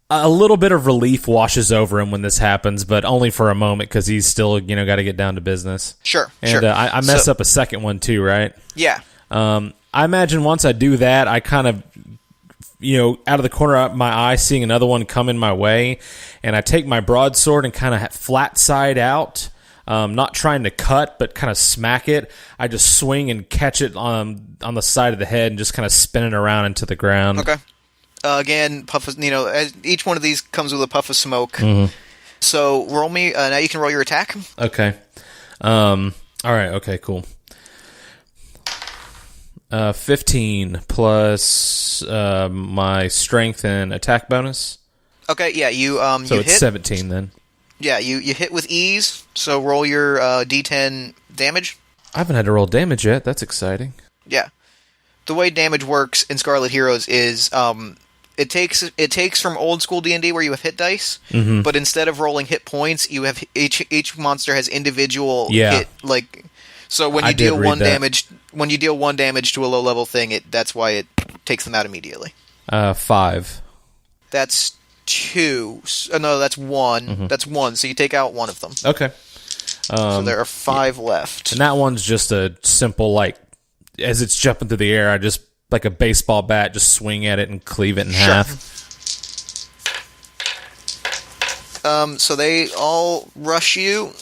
little bit of relief washes over him when this happens, but only for a moment because he's still, got to get down to business. Sure, and I mess up a second one too, right? Yeah. I imagine once I do that, I kind of, out of the corner of my eye, seeing another one coming my way, and I take my broadsword and kind of flat side out, not trying to cut, but kind of smack it. I just swing and catch it on the side of the head and just kind of spin it around into the ground. Okay. Again, puff of, each one of these comes with a puff of smoke. Mm-hmm. So roll me. Now you can roll your attack. Okay. All right. Okay. Cool. 15 plus my strength and attack bonus. Okay. Yeah. You So you it's hit. 17 then. Yeah. You hit with ease. So roll your D10 damage. I haven't had to roll damage yet. That's exciting. Yeah. The way damage works in Scarlet Heroes is it takes from old school D&D where you have hit dice, but instead of rolling hit points, you have each monster has individual hit, like, so when you deal one damage to a low level thing, that's why it takes them out immediately. 5. That's 2. No, that's 1. That's 1. So you take out one of them. Okay. So there are 5 left. And that one's just a simple, as it's jumping through the air, I just, like a baseball bat, just swing at it and cleave it in half. So they all rush you.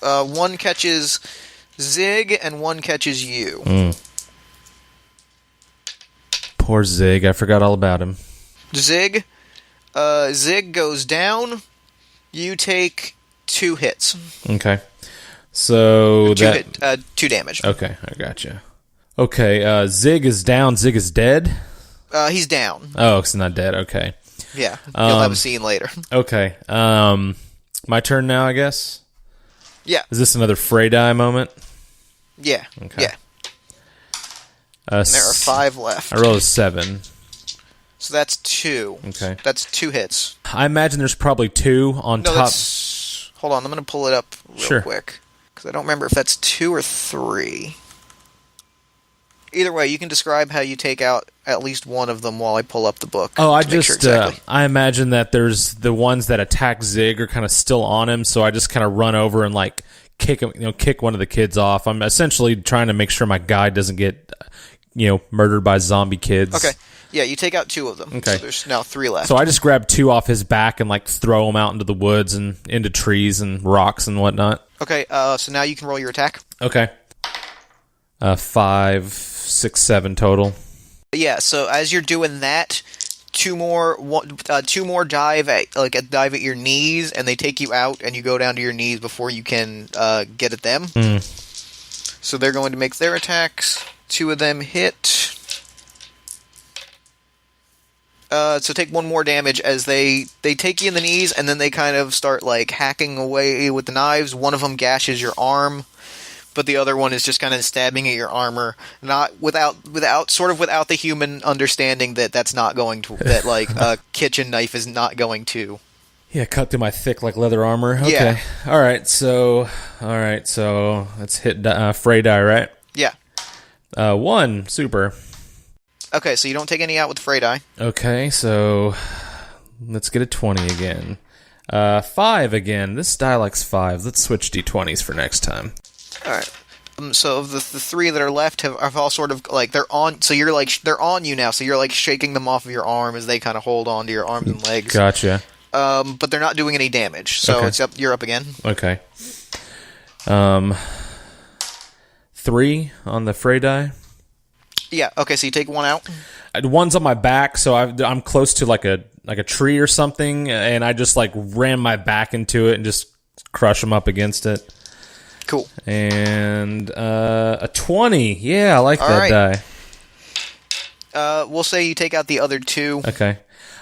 One catches Zig, and one catches you. Poor Zig. I forgot all about him. Zig goes down. You take 2 hits. Okay. So two damage. Okay, I gotcha. Okay, Zig is down. Zig is dead? He's down. Oh, it's not dead. Okay. Yeah, you'll have a scene later. Okay. My turn now, I guess? Yeah. Is this another Frey die moment? Yeah. Okay. Yeah. And there are 5 left. I rolled a 7. So that's 2. Okay. That's 2 hits. I imagine there's probably 2 on top. Hold on, I'm going to pull it up real quick. Because I don't remember if that's 2 or 3. Either way, you can describe how you take out at least one of them while I pull up the book. Oh, Exactly. I imagine that there's the ones that attack Zig are kind of still on him, so I just kind of run over and like kick one of the kids off. I'm essentially trying to make sure my guy doesn't get, murdered by zombie kids. Okay. Yeah, you take out 2 of them. Okay. So there's now 3 left. So I just grab 2 off his back and like throw them out into the woods and into trees and rocks and whatnot. Okay, so now you can roll your attack. Okay. 5, 6, 7 total. Yeah, so as you're doing that, 2 more dive at your knees, and they take you out, and you go down to your knees before you can get at them. So they're going to make their attacks. 2 of them hit. So take 1 more damage as they take you in the knees, and then they kind of start like hacking away with the knives. One of them gashes your arm, but the other one is just kind of stabbing at your armor, not without the human understanding that a kitchen knife is not going to. Yeah, cut through my thick like leather armor. Okay. Yeah. All right. So let's hit Frey die, right? Yeah. 1, super. Okay, so you don't take any out with the Frey die. Okay, so let's get a 20 again. 5 again. This die likes 5. Let's switch d20s for next time. All right. So of the 3 that are left have all sort of like they're on. So you're like they're on you now. So you're like shaking them off of your arm as they kind of hold on to your arms and legs. Gotcha. But they're not doing any damage. So Okay. You're up again. Okay. 3 on the Frey die. Yeah. Okay. So you take 1 out. 1's on my back, so I'm close to like a tree or something, and I just like ram my back into it and just crush them up against it. Cool. And a 20. Yeah, I like All that right. die. We'll say you take out the other 2. Okay.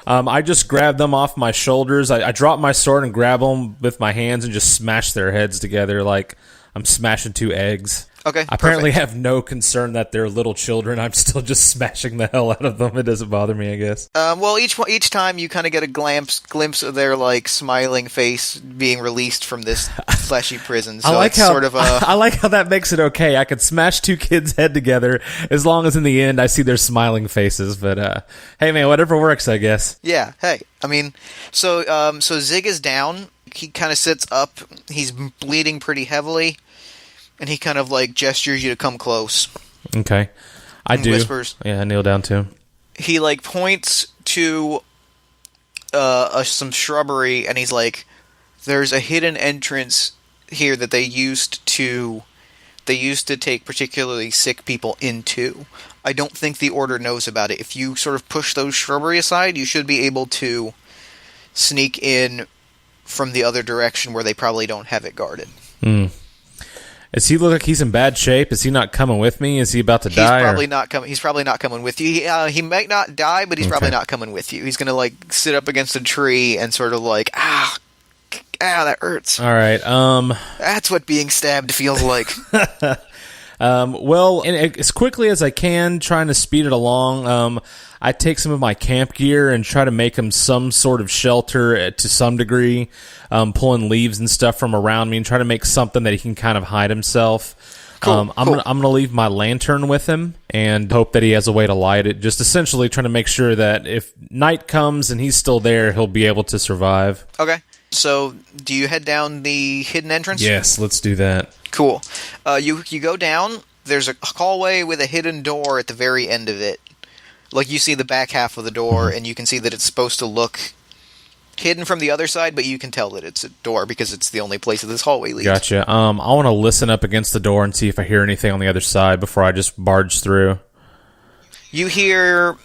I just grab them off my shoulders. I drop my sword and grab them with my hands and just smash their heads together like I'm smashing 2 eggs. Okay. I apparently perfect. have no concern that they're little children. I'm still just smashing the hell out of them. It doesn't bother me, I guess. Well, each time you kind of get a glimpse of their like smiling face being released from this fleshy prison. So I like it's how sort of I like how that makes it okay. I could smash 2 kids' head together as long as in the end I see their smiling faces. But hey, man, whatever works, I guess. Yeah. Hey, I mean, so Zig is down. He kind of sits up. He's bleeding pretty heavily, and he kind of like gestures you to come close. Okay, I do. Whispers. Yeah, I kneel down too. He like points to some shrubbery, and he's like, "There's a hidden entrance here that they used to take particularly sick people into. I don't think the Order knows about it. If you sort of push those shrubbery aside, you should be able to sneak in from the other direction where they probably don't have it guarded." Does he look like he's in bad shape? Is he not coming with me? Is he about to die? He's probably not coming with you. He might not die, but he's probably not coming with you. He's gonna like sit up against a tree and sort of like that hurts. All right. That's what being stabbed feels like. Well, and as quickly as I can, trying to speed it along, I take some of my camp gear and try to make him some sort of shelter to some degree, pulling leaves and stuff from around me and try to make something that he can kind of hide himself. Cool, I'm gonna leave my lantern with him and hope that he has a way to light it. Just essentially trying to make sure that if night comes and he's still there, he'll be able to survive. Okay. So, do you head down the hidden entrance? Yes, let's do that. Cool. You go down. There's a hallway with a hidden door at the very end of it. Like, you see the back half of the door, and you can see that it's supposed to look hidden from the other side, but you can tell that it's a door because it's the only place that this hallway leads. Gotcha. I want to listen up against the door and see if I hear anything on the other side before I just barge through. You hear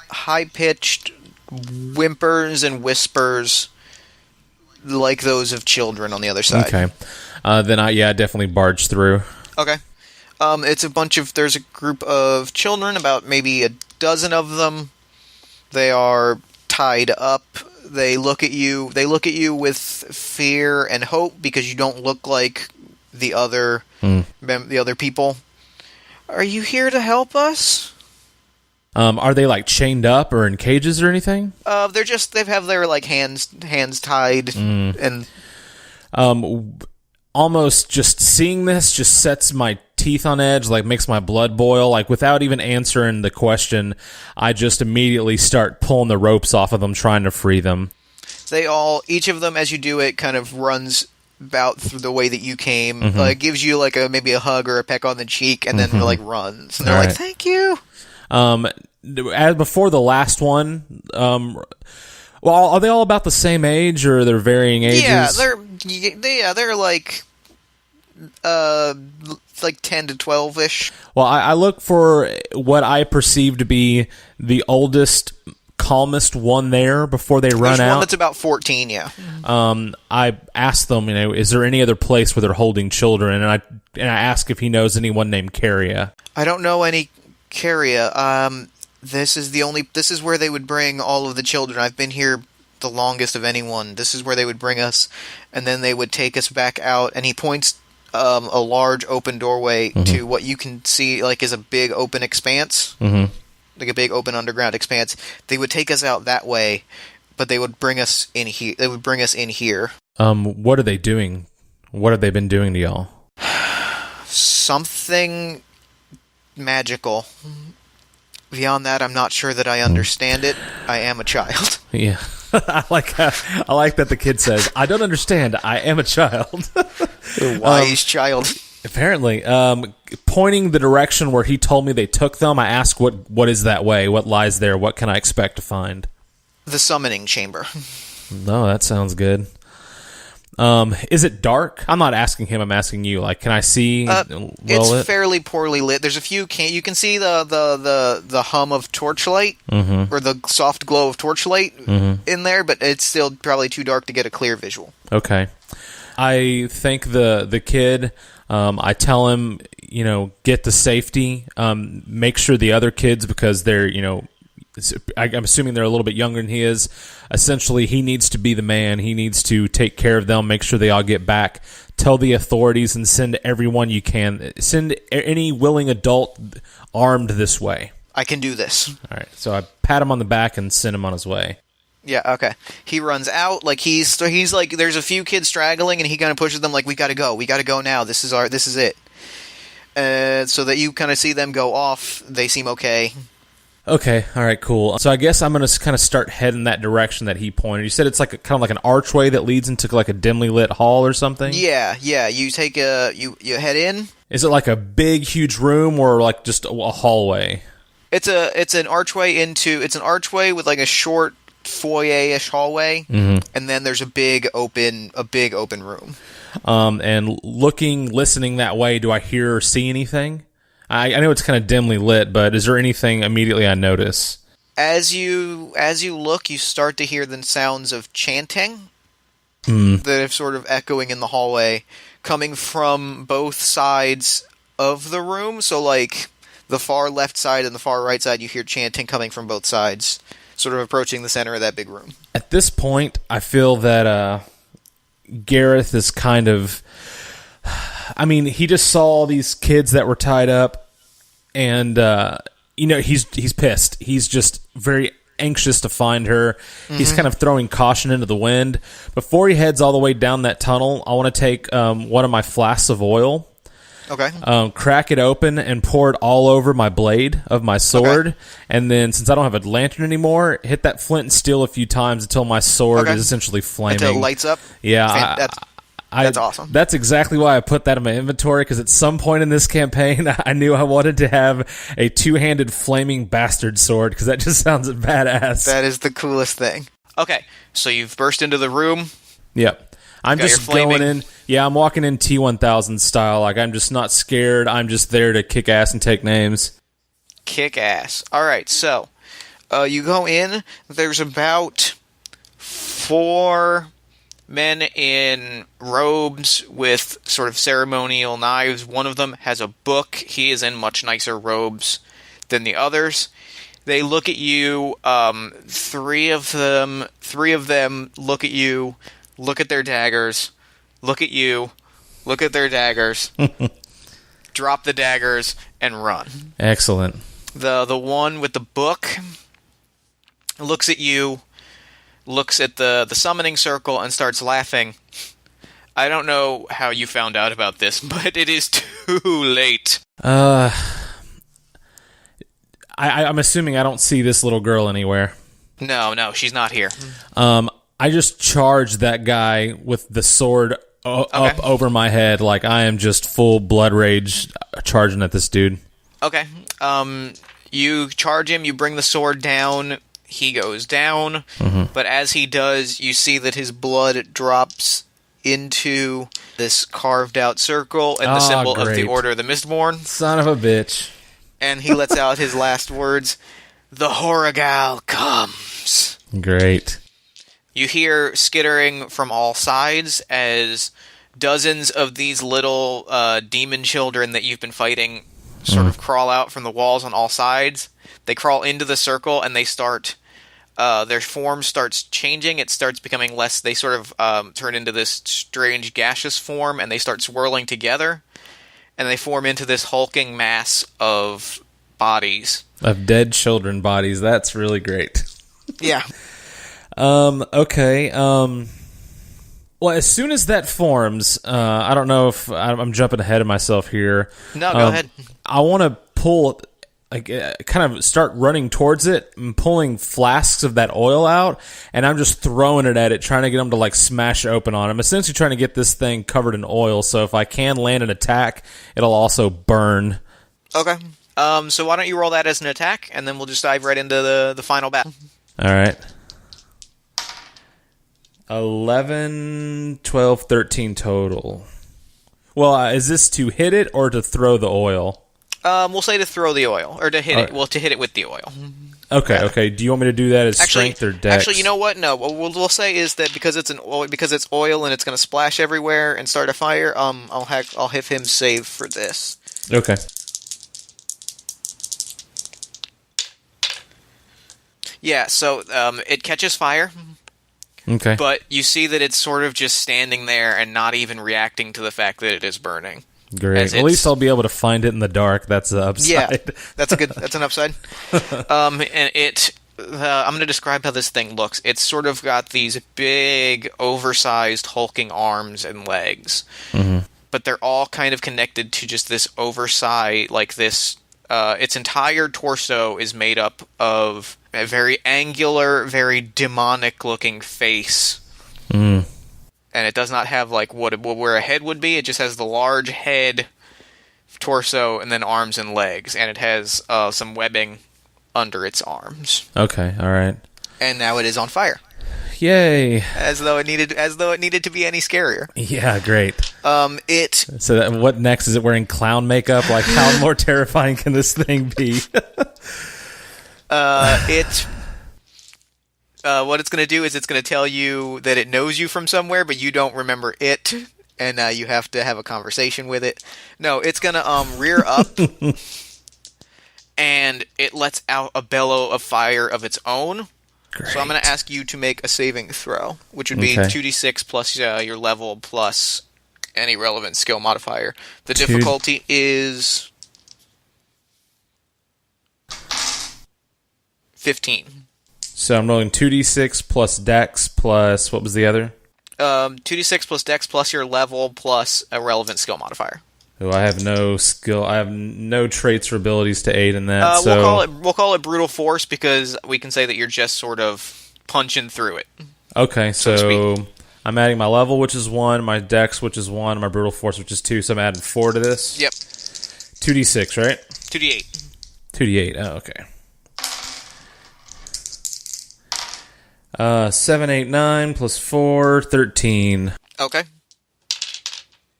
high-pitched whimpers and whispers, like those of children on the other side. Okay. Then I definitely barge through. Okay. There's a group of children, about maybe a dozen of them. They are tied up. They look at you with fear and hope because you don't look like the other people. Are you here to help us? Are they like chained up or in cages or anything? They have their like hands tied and almost just seeing this just sets my teeth on edge, like makes my blood boil. Like without even answering the question, I just immediately start pulling the ropes off of them, trying to free them. Each of them, as you do it, kind of runs about through the way that you came, gives you like maybe a hug or a peck on the cheek, and then like runs. And they're like, "Thank you." As before the last one, well, are they all about the same age, or they're varying ages? Yeah, they're like 10 to 12-ish. Well, I look for what I perceive to be the oldest, calmest one there before they run out. There's one that's about 14, yeah. I ask them, is there any other place where they're holding children? And I ask if he knows anyone named Carria. I don't know any Carria. This is where they would bring all of the children. I've been here the longest of anyone. This is where they would bring us, and then they would take us back out, and he points a large open doorway to what you can see like is a big open expanse. Like a big open underground expanse. They would take us out that way, but they would bring us in here. They would bring us in here. What are they doing? What have they been doing to y'all? Something magical. Beyond that, I'm not sure that I understand it. I am a child. Yeah. I like that the kid says, "I don't understand. I am a child." A wise child. Apparently, pointing the direction where he told me they took them, I ask, what is that way? What lies there? What can I expect to find? The summoning chamber. No, that sounds good. Is it dark? I'm not asking him. I'm asking you. Like, can I see? It's fairly poorly lit. There's a few. You can see the hum of torchlight or the soft glow of torchlight in there, but it's still probably too dark to get a clear visual. Okay. I thank the kid. I tell him, get to safety. Make sure the other kids, because they're, I'm assuming they're a little bit younger than he is. Essentially, he needs to be the man. He needs to take care of them, make sure they all get back. Tell the authorities and send everyone you can. Send any willing adult armed this way. I can do this. All right. So I pat him on the back and send him on his way. Yeah, okay. He runs out, like he's like, there's a few kids straggling, and he kind of pushes them like, we gotta go now, this is it. So that you kind of see them go off, they seem okay. Okay, alright, cool. So I guess I'm gonna kind of start heading that direction that he pointed. You said it's like kind of like an archway that leads into like a dimly lit hall or something? Yeah, you take you head in. Is it like a big, huge room, or like just a hallway? It's an archway with like a short foyer-ish hallway, and then there's a big open room. And listening that way, do I hear or see anything? I know it's kind of dimly lit, but is there anything immediately I notice? As you look, you start to hear the sounds of chanting that are sort of echoing in the hallway, coming from both sides of the room. So like the far left side and the far right side, you hear chanting coming from both sides, sort of approaching the center of that big room. At this point, I feel that Gareth is kind of... he just saw these kids that were tied up, and, he's pissed. He's just very anxious to find her. He's kind of throwing caution into the wind. Before he heads all the way down that tunnel, I want to take one of my flasks of oil. Okay. Crack it open and pour it all over my blade of my sword. Okay. And then, since I don't have a lantern anymore, hit that flint and steel a few times until my sword is essentially flaming. Until it lights up? Yeah. That's awesome. That's exactly why I put that in my inventory, because at some point in this campaign, I knew I wanted to have a two-handed flaming bastard sword, because that just sounds badass. That is the coolest thing. Okay, so you've burst into the room. Yep. I'm just going in. Yeah, I'm walking in T-1000 style. Like, I'm just not scared. I'm just there to kick ass and take names. Kick ass. All right, so you go in. There's about 4 men in robes with sort of ceremonial knives. One of them has a book. He is in much nicer robes than the others. They look at you. Three of them look at you, look at their daggers, look at you, look at their daggers, drop the daggers, and run. Excellent. The one with the book looks at you, looks at the summoning circle, and starts laughing. I don't know how you found out about this, but it is too late. I'm assuming I don't see this little girl anywhere. No, she's not here. I just charged that guy with the sword up over my head, like I am just full blood rage charging at this dude. Okay. You charge him, you bring the sword down, he goes down, but as he does, you see that his blood drops into this carved out circle and the symbol of the Order of the Mistborn. Son of a bitch. And he lets out his last words, "The Horrigal comes." Great. You hear skittering from all sides as dozens of these little demon children that you've been fighting sort of crawl out from the walls on all sides. They crawl into the circle and they start... their form starts changing. It starts becoming less... They sort of turn into this strange gaseous form and they start swirling together. And they form into this hulking mass of bodies. Of dead children bodies. That's really great. Yeah. Okay. Well, as soon as that forms, I don't know if I'm jumping ahead of myself here. No, go ahead. I want to pull, kind of start running towards it and pulling flasks of that oil out, and I'm just throwing it at it, trying to get them to smash open on it. I'm essentially trying to get this thing covered in oil, so if I can land an attack, it'll also burn. Okay. So why don't you roll that as an attack, and then we'll just dive right into the final battle. All right. 11, 12, 13 total. Well, is this to hit it or to throw the oil? We'll say to throw the oil, or to hit it. Well, to hit it with the oil. Okay. Do you want me to do that as strength or dex? Actually, you know what? No. What we'll say is that because it's oil and it's going to splash everywhere and start a fire. I'll have him save for this. Okay. Yeah. So it catches fire. Okay. But you see that it's sort of just standing there and not even reacting to the fact that it is burning. Great. At least I'll be able to find it in the dark. That's the upside. Yeah, that's an upside. And I'm going to describe how this thing looks. It's sort of got these big, oversized, hulking arms and legs. Mm-hmm. But they're all kind of connected to just this oversized, its entire torso is made up of a very angular, very demonic-looking face. Mm. And it does not have where a head would be. It just has the large head, torso, and then arms and legs. And it has some webbing under its arms. Okay, all right. And now it is on fire. Yay! As though it needed to be any scarier. Yeah, great. So what next? Is it wearing clown makeup? How more terrifying can this thing be? What it's going to do is it's going to tell you that it knows you from somewhere, but you don't remember it, and you have to have a conversation with it. No, it's going to rear up, and it lets out a bellow of fire of its own. Great. So I'm going to ask you to make a saving throw, which would be 2d6 plus your level plus any relevant skill modifier. The difficulty is 15. So I'm rolling 2d6 plus dex plus, what was the other? 2d6 plus dex plus your level plus a relevant skill modifier. Oh, I have no skill. I have no traits or abilities to aid in that. So we'll call it brute force because we can say that you're just sort of punching through it. Okay, so I'm adding my level, which is 1, my dex, which is 1, and my brutal force, which is 2. So I'm adding 4 to this. Yep. 2d6, right? 2d8. 2d8. Oh, okay. 7, 8, 9 plus 4, 13. Okay.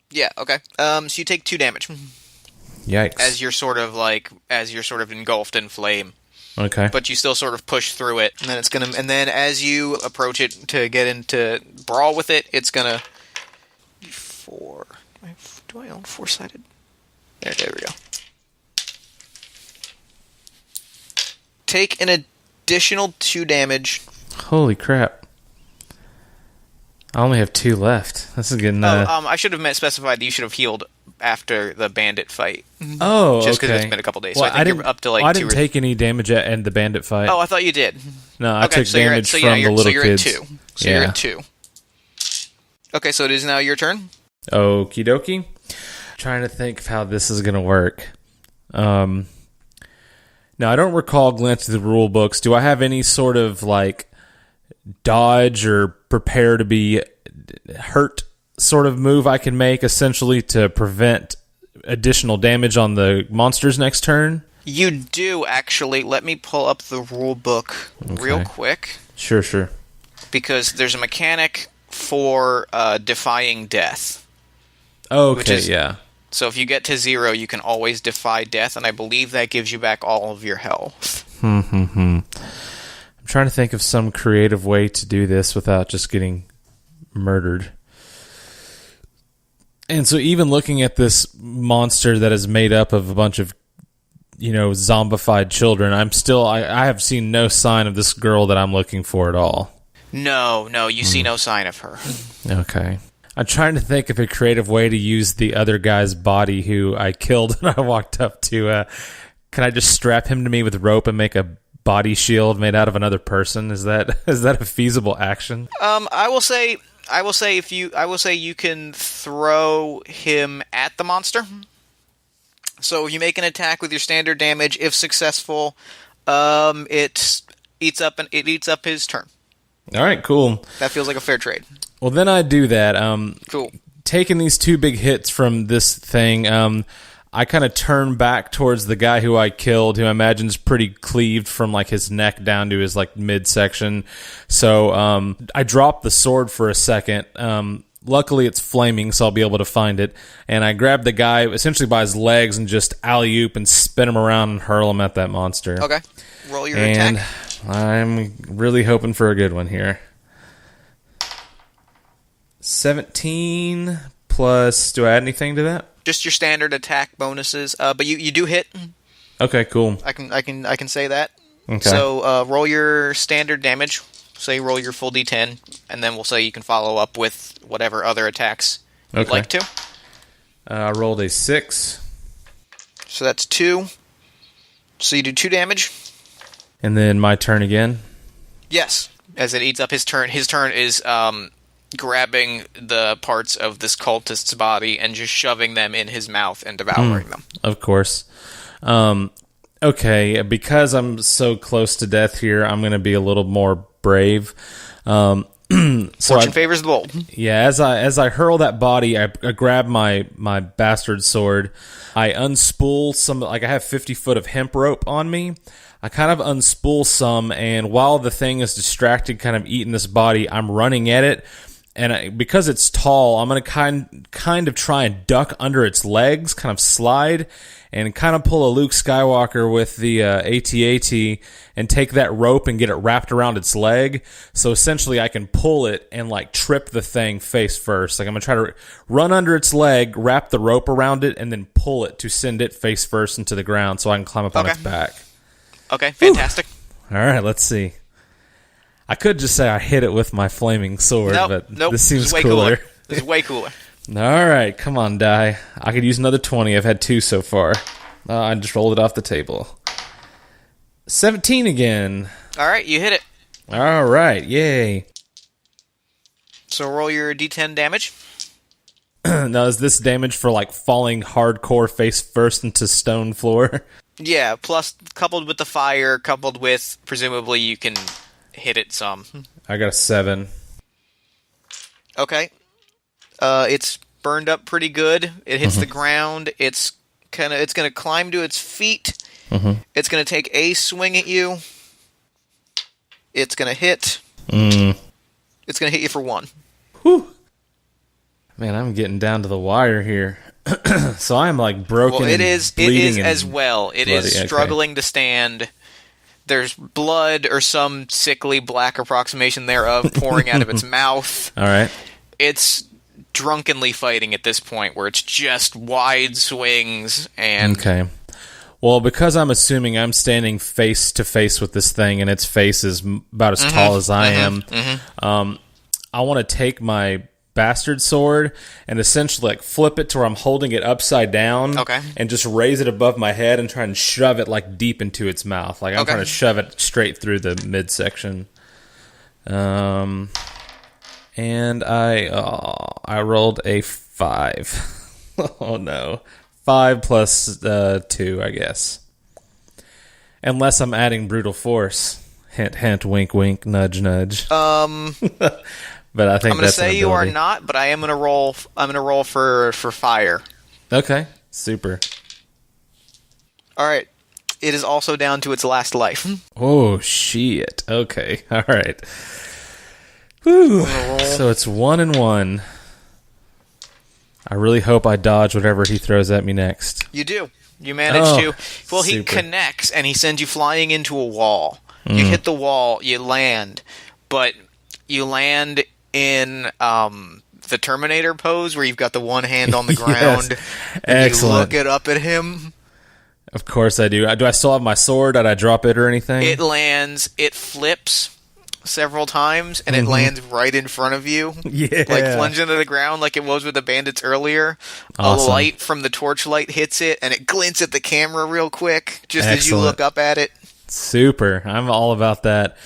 Yeah, okay. So you take 2 damage. Yikes. As you're sort of engulfed in flame. Okay. but you still sort of push through it, and then and then as you approach it to get into brawl with it, it's gonna. Do I own four-sided? There we go. Take an additional 2 damage. Holy crap. I only have 2 left. This is getting... I should have specified that you should have healed after the bandit fight. Oh, Just because okay. it's been a couple days. Well, so I think you're up to like I 2 didn't take any damage in the bandit fight. Oh, I thought you did. No, I took damage from the little kids. So you're at 2. Okay, so it is now your turn. Okie dokie. Trying to think of how this is going to work. Now, I don't recall glancing through the rule books. Do I have any sort of, like, dodge or prepare to be hurt sort of move I can make, essentially, to prevent additional damage on the monster's next turn? You do, actually. Let me pull up the rule book real quick. Sure. Because there's a mechanic for defying death. Okay, yeah. So if you get to 0, you can always defy death, and I believe that gives you back all of your health. I'm trying to think of some creative way to do this without just getting murdered. And so even looking at this monster that is made up of a bunch of, zombified children, I have seen no sign of this girl that I'm looking for at all. No, you see no sign of her. Okay. I'm trying to think of a creative way to use the other guy's body who I killed when I walked up to. Can I just strap him to me with rope and make a body shield made out of another person? Is that a feasible action? I will say you can throw him at the monster. So if you make an attack with your standard damage, if successful, it eats up his turn. All right, cool. That feels like a fair trade. Well, then I do that. Cool. Taking these 2 big hits from this thing, I kind of turn back towards the guy who I killed, who I imagine is pretty cleaved from like his neck down to his like midsection. So I drop the sword for a second. Luckily, it's flaming, so I'll be able to find it. And I grab the guy essentially by his legs and just alley-oop and spin him around and hurl him at that monster. Okay. Roll your attack. I'm really hoping for a good one here. 17 plus... Do I add anything to that? Just your standard attack bonuses. But you do hit. Okay, cool. I can say that. Okay. So roll your standard damage. Say roll your full d10, and then we'll say you can follow up with whatever other attacks you'd like to. I rolled a 6. So that's 2. So you do 2 damage. And then my turn again? Yes. As it eats up his turn. His turn is grabbing the parts of this cultist's body and just shoving them in his mouth and devouring them. Of course. Okay, because I'm so close to death here, I'm going to be a little more brave. Fortune favors the bold. Yeah, as I hurl that body, I grab my bastard sword. I unspool some, like I have 50 foot of hemp rope on me. I kind of unspool some, and while the thing is distracted, kind of eating this body, I'm running at it. And because it's tall, I'm going to kind of try and duck under its legs, kind of slide, and kind of pull a Luke Skywalker with the AT-AT and take that rope and get it wrapped around its leg. So essentially I can pull it and like trip the thing face first. Like I'm going to try to run under its leg, wrap the rope around it, and then pull it to send it face first into the ground so I can climb up on its back. Okay, fantastic. All right, let's see. I could just say I hit it with my flaming sword, but this seems cooler. This is way cooler. All right, come on, die. I could use another 20. I've had 2 so far. I just rolled it off the table. 17 again. All right, you hit it. All right, yay. So roll your d10 damage. Now, is this damage for like falling hardcore face first into stone floor? Yeah, plus coupled with the fire, coupled with presumably you can hit it some. I got a 7. Okay. It's burned up pretty good. It hits the ground. It's gonna climb to its feet. It's gonna take a swing at you. It's gonna hit. It's gonna hit you for 1. Whew. Man, I'm getting down to the wire here. So I'm like broken. Well, it is bleeding as well. It is struggling to stand, There's blood or some sickly black approximation thereof pouring out of its mouth. All right. It's drunkenly fighting at this point, where it's just wide swings and... Okay. Well, because I'm assuming I'm standing face to face with this thing, and its face is about as tall as I am, I want to take my bastard sword and essentially like flip it to where I'm holding it upside down, and just raise it above my head and try and shove it like deep into its mouth. Like I'm trying to shove it straight through the midsection. And I rolled a 5. Oh no. 5 plus 2, I guess. Unless I'm adding brutal force. Hint, hint, wink, wink, nudge, nudge. But I think I'm going to say you are not, but I am going to roll. I'm going to roll for fire. Okay, super. All right. It is also down to its last life. Oh shit. Okay. All right. Whew. So it's 1 and 1. I really hope I dodge whatever he throws at me next. You do. You manage to. Well, he connects, and he sends you flying into a wall. You hit the wall, you land, but you land in the Terminator pose, where you've got the one hand on the ground, and excellent. You look it up at him. Of course I do. Do I still have my sword? Did I drop it or anything? It lands, it flips several times, and it lands right in front of you. Yeah. Like plunged into the ground like it was with the bandits earlier. Awesome. A light from the torchlight hits it, and it glints at the camera real quick, just as you look up at it. Super. I'm all about that.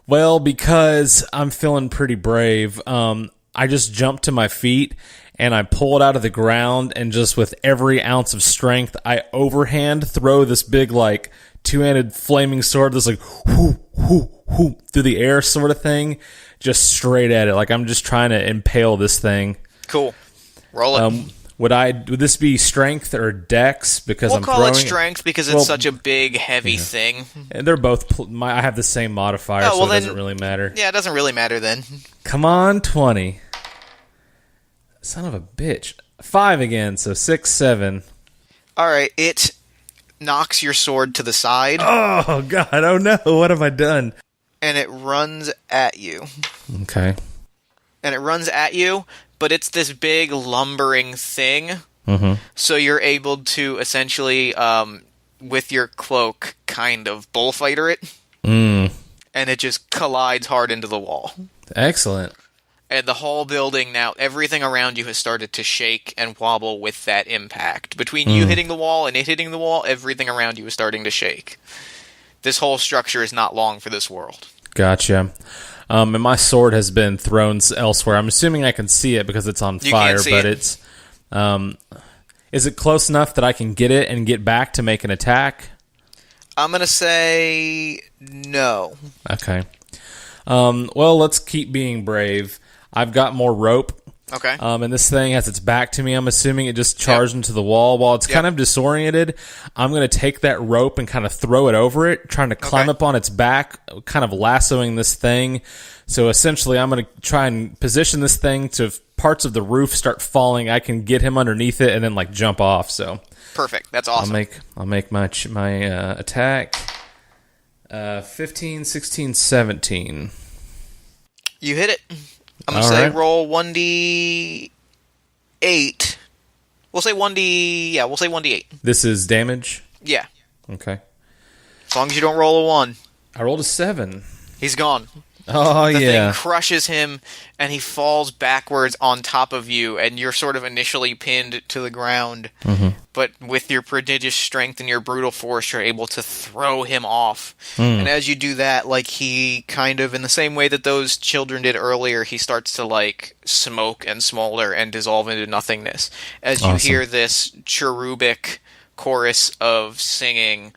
Well, because I'm feeling pretty brave, I just jumped to my feet, and I pull it out of the ground, and just with every ounce of strength, I overhand throw this big, like, two-handed flaming sword that's like, whoo, whoo, whoo, through the air sort of thing, just straight at it. Like, I'm just trying to impale this thing. Cool. Roll it. Would this be strength or dex? Because we'll I'm call throwing it strength because it's such a big, heavy thing. And they're both. I have the same modifier, so it doesn't really matter. Yeah, it doesn't really matter then. Come on, 20. Son of a bitch. 5 again, so 6, 7. All right, it knocks your sword to the side. Oh god! Oh no! What have I done? And it runs at you. Okay. And it runs at you, but it's this big lumbering thing. So you're able to essentially, with your cloak, kind of bullfighter it. And it just collides hard into the wall. Excellent. And the whole building now, everything around you has started to shake and wobble with that impact. Between you hitting the wall and it hitting the wall, everything around you is starting to shake. This whole structure is not long for this world. Gotcha. And my sword has been thrown elsewhere. I'm assuming I can see it because it's on fire, but it's... is it close enough that I can get it and get back to make an attack? I'm going to say no. Okay. Well, let's keep being brave. I've got more rope. Okay. And this thing has its back to me. I'm assuming it just charged into the wall. While it's kind of disoriented, I'm going to take that rope and kind of throw it over it, trying to climb up on its back, kind of lassoing this thing. So essentially, I'm going to try and position this thing to parts of the roof start falling. I can get him underneath it and then like jump off. So perfect. That's awesome. I'll make my attack. 15, 16, 17. You hit it. I'm going to say roll 1d8. We'll say 1d8. This is damage? Yeah. Okay. As long as you don't roll a 1. I rolled a 7. He's gone. Oh, the thing crushes him, and he falls backwards on top of you, and you're sort of initially pinned to the ground. But with your prodigious strength and your brutal force, you're able to throw him off. And as you do that, like, he kind of, in the same way that those children did earlier, he starts to, like, smoke and smolder and dissolve into nothingness. As you hear this cherubic chorus of singing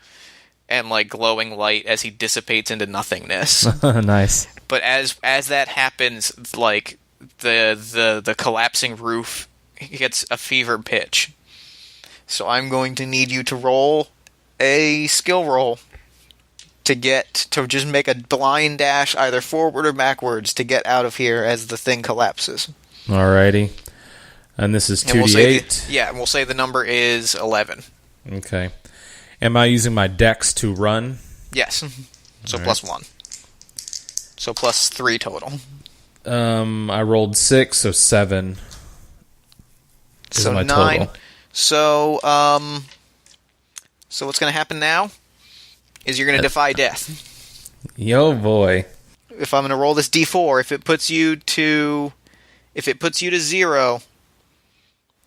and, like, glowing light as he dissipates into nothingness. Nice. But as that happens, like, the collapsing roof gets a fever pitch. So I'm going to need you to roll a skill roll to just make a blind dash either forward or backwards to get out of here as the thing collapses. Alrighty. And this is 2d8? And we'll say the number is 11. Okay. Am I using my dex to run? Yes. So plus 1. So plus 3 total. I rolled 6, so 7. So my 9. total. So what's going to happen now is you're going to defy death. Yo, boy. If I'm going to roll this d4, if it puts you to 0,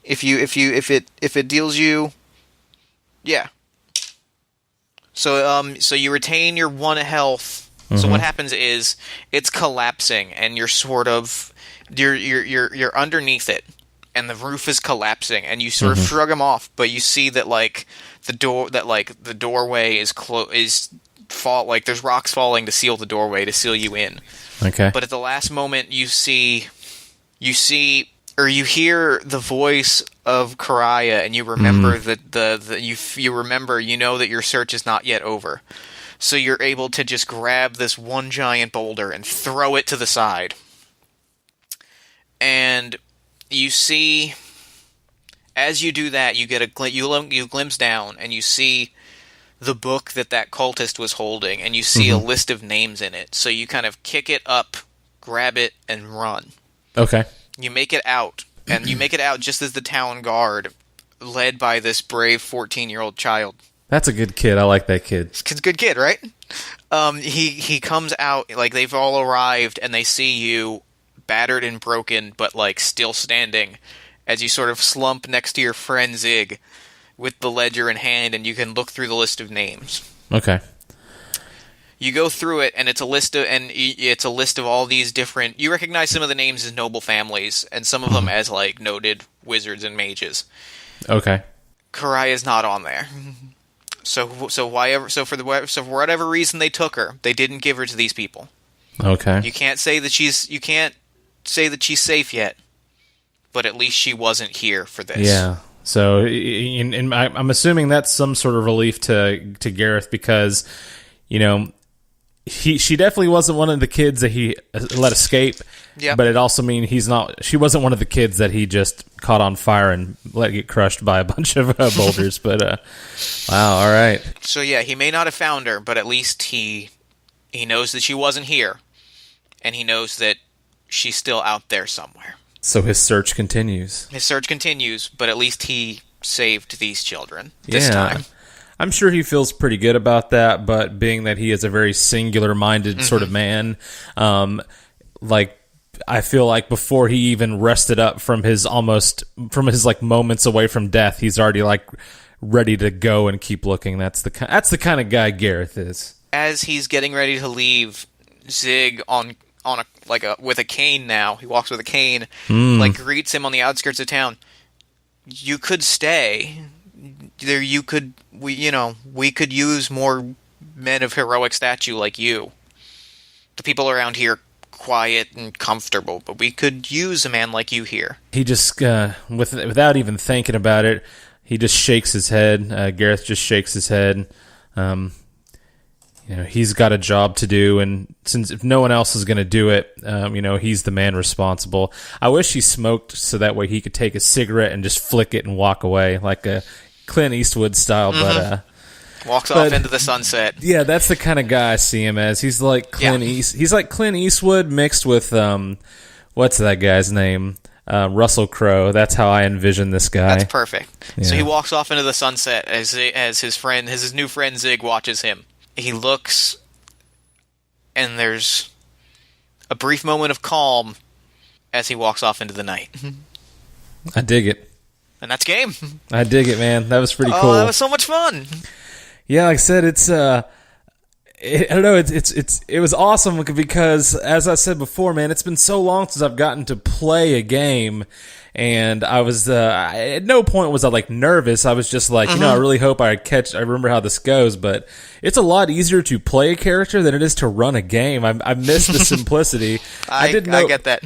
if it deals you, yeah. So you retain your 1 health. So what happens is it's collapsing, and you're sort of you're underneath it, and the roof is collapsing, and you sort of shrug them off, but you see that the doorway is there's rocks falling to seal the doorway to seal you in. Okay. But at the last moment, you hear the voice of Karaya, and you remember you know that your search is not yet over. So you're able to just grab this one giant boulder and throw it to the side. And you see, as you do that, you get you glimpse down, and you see the book that cultist was holding, and you see a list of names in it. So you kind of kick it up, grab it, and run. Okay. You make it out, and you make it out just as the town guard, led by this brave 14-year-old child. That's a good kid. I like that kid. This kid's a good kid, right? He comes out, they've all arrived, and they see you battered and broken, but still standing, as you sort of slump next to your friend Zig with the ledger in hand, and you can look through the list of names. Okay. You go through it, and it's a list of all these different. You recognize some of the names as noble families, and some of them as noted wizards and mages. Okay. Karaya's not on there. So for whatever reason they took her, they didn't give her to these people. Okay. You can't say that she's safe yet, but at least she wasn't here for this. Yeah. So, I'm assuming that's some sort of relief to Gareth, because, she definitely wasn't one of the kids that he let escape. Yeah. But it also means she wasn't one of the kids that he just caught on fire and let get crushed by a bunch of boulders. But wow, all right. So yeah, he may not have found her, but at least he knows that she wasn't here, and he knows that she's still out there somewhere. So his search continues. But at least he saved these children this time. I'm sure he feels pretty good about that, but being that he is a very singular-minded sort of man, I feel like before he even rested up from his moments away from death, he's already ready to go and keep looking. That's the kind of guy Gareth is. As he's getting ready to leave, Zig with a cane now. He walks with a cane, greets him on the outskirts of town. You could stay. We could use more men of heroic stature like you. The people around here quiet and comfortable, but we could use a man like you here. He just, without even thinking about it, he just shakes his head. Gareth just shakes his head. He's got a job to do, and since if no one else is going to do it, he's the man responsible. I wish he smoked so that way he could take a cigarette and just flick it and walk away like a Clint Eastwood style, but walks off into the sunset. Yeah, that's the kind of guy I see him as. He's like Clint He's like Clint Eastwood mixed with what's that guy's name? Russell Crowe. That's how I envision this guy. That's perfect. Yeah. So he walks off into the sunset as his new friend Zig watches him. He looks, and there's a brief moment of calm as he walks off into the night. I dig it. And that's game. I dig it, man. That was pretty cool. Oh, that was so much fun. Yeah, like I said, I don't know. It was awesome because, as I said before, man, it's been so long since I've gotten to play a game, and I was at no point was I nervous. I was just I really hope I remember how this goes. But it's a lot easier to play a character than it is to run a game. I miss the simplicity. I get that.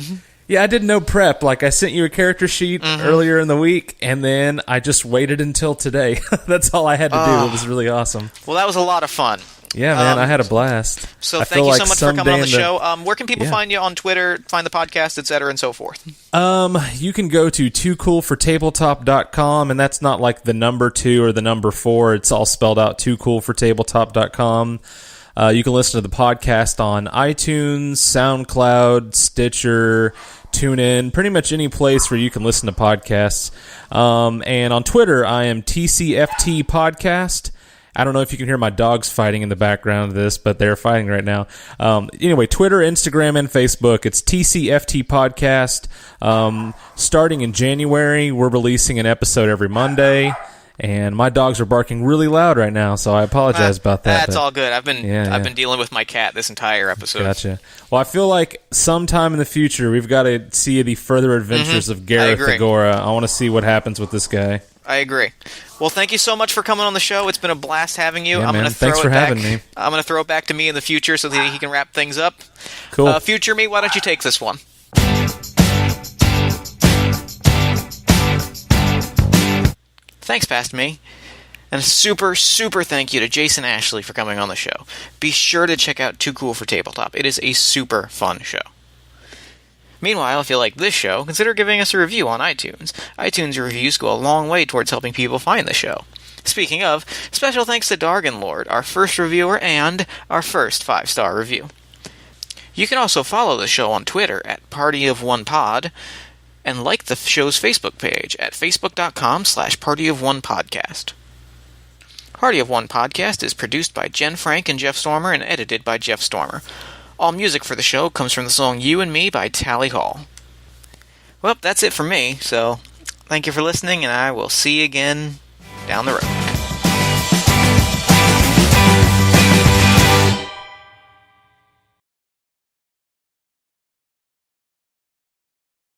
Yeah, I did no prep. I sent you a character sheet earlier in the week, and then I just waited until today. That's all I had to do. It was really awesome. Well, that was a lot of fun. Yeah, man, I had a blast. So thank you so much for coming on the show. Where can people find you on Twitter, find the podcast, etc., and so forth? You can go to toocoolfortabletop.com, and that's not the number 2 or the number 4. It's all spelled out, toocoolfortabletop.com. You can listen to the podcast on iTunes, SoundCloud, Stitcher, TuneIn, pretty much any place where you can listen to podcasts. And on Twitter, I am TCFT Podcast. I don't know if you can hear my dogs fighting in the background of this, but they're fighting right now. Anyway, Twitter, Instagram, and Facebook, it's TCFT Podcast. Starting in January, we're releasing an episode every Monday. And my dogs are barking really loud right now, so I apologize about that. That's all good. I've been dealing with my cat this entire episode. Gotcha. Well, I feel like sometime in the future we've got to see the further adventures of Gareth Agora. I want to see what happens with this guy. I agree. Well, thank you so much for coming on the show. It's been a blast having you. Yeah, thanks for having me. I'm going to throw it back to me in the future so that he can wrap things up. Cool. Future me, why don't you take this one? Thanks, Past Me. And a super, super thank you to Jason Ashley for coming on the show. Be sure to check out Too Cool for Tabletop. It is a super fun show. Meanwhile, if you like this show, consider giving us a review on iTunes. iTunes reviews go a long way towards helping people find the show. Speaking of, special thanks to Dargan Lord, our first reviewer and our first 5-star review. You can also follow the show on Twitter at PartyOfOnePod, and like the show's Facebook page at facebook.com/partyofonepodcast. Party of One Podcast is produced by Jen Frank and Jeff Stormer and edited by Jeff Stormer. All music for the show comes from the song You and Me by Tally Hall. Well, that's it for me, so thank you for listening, and I will see you again down the road.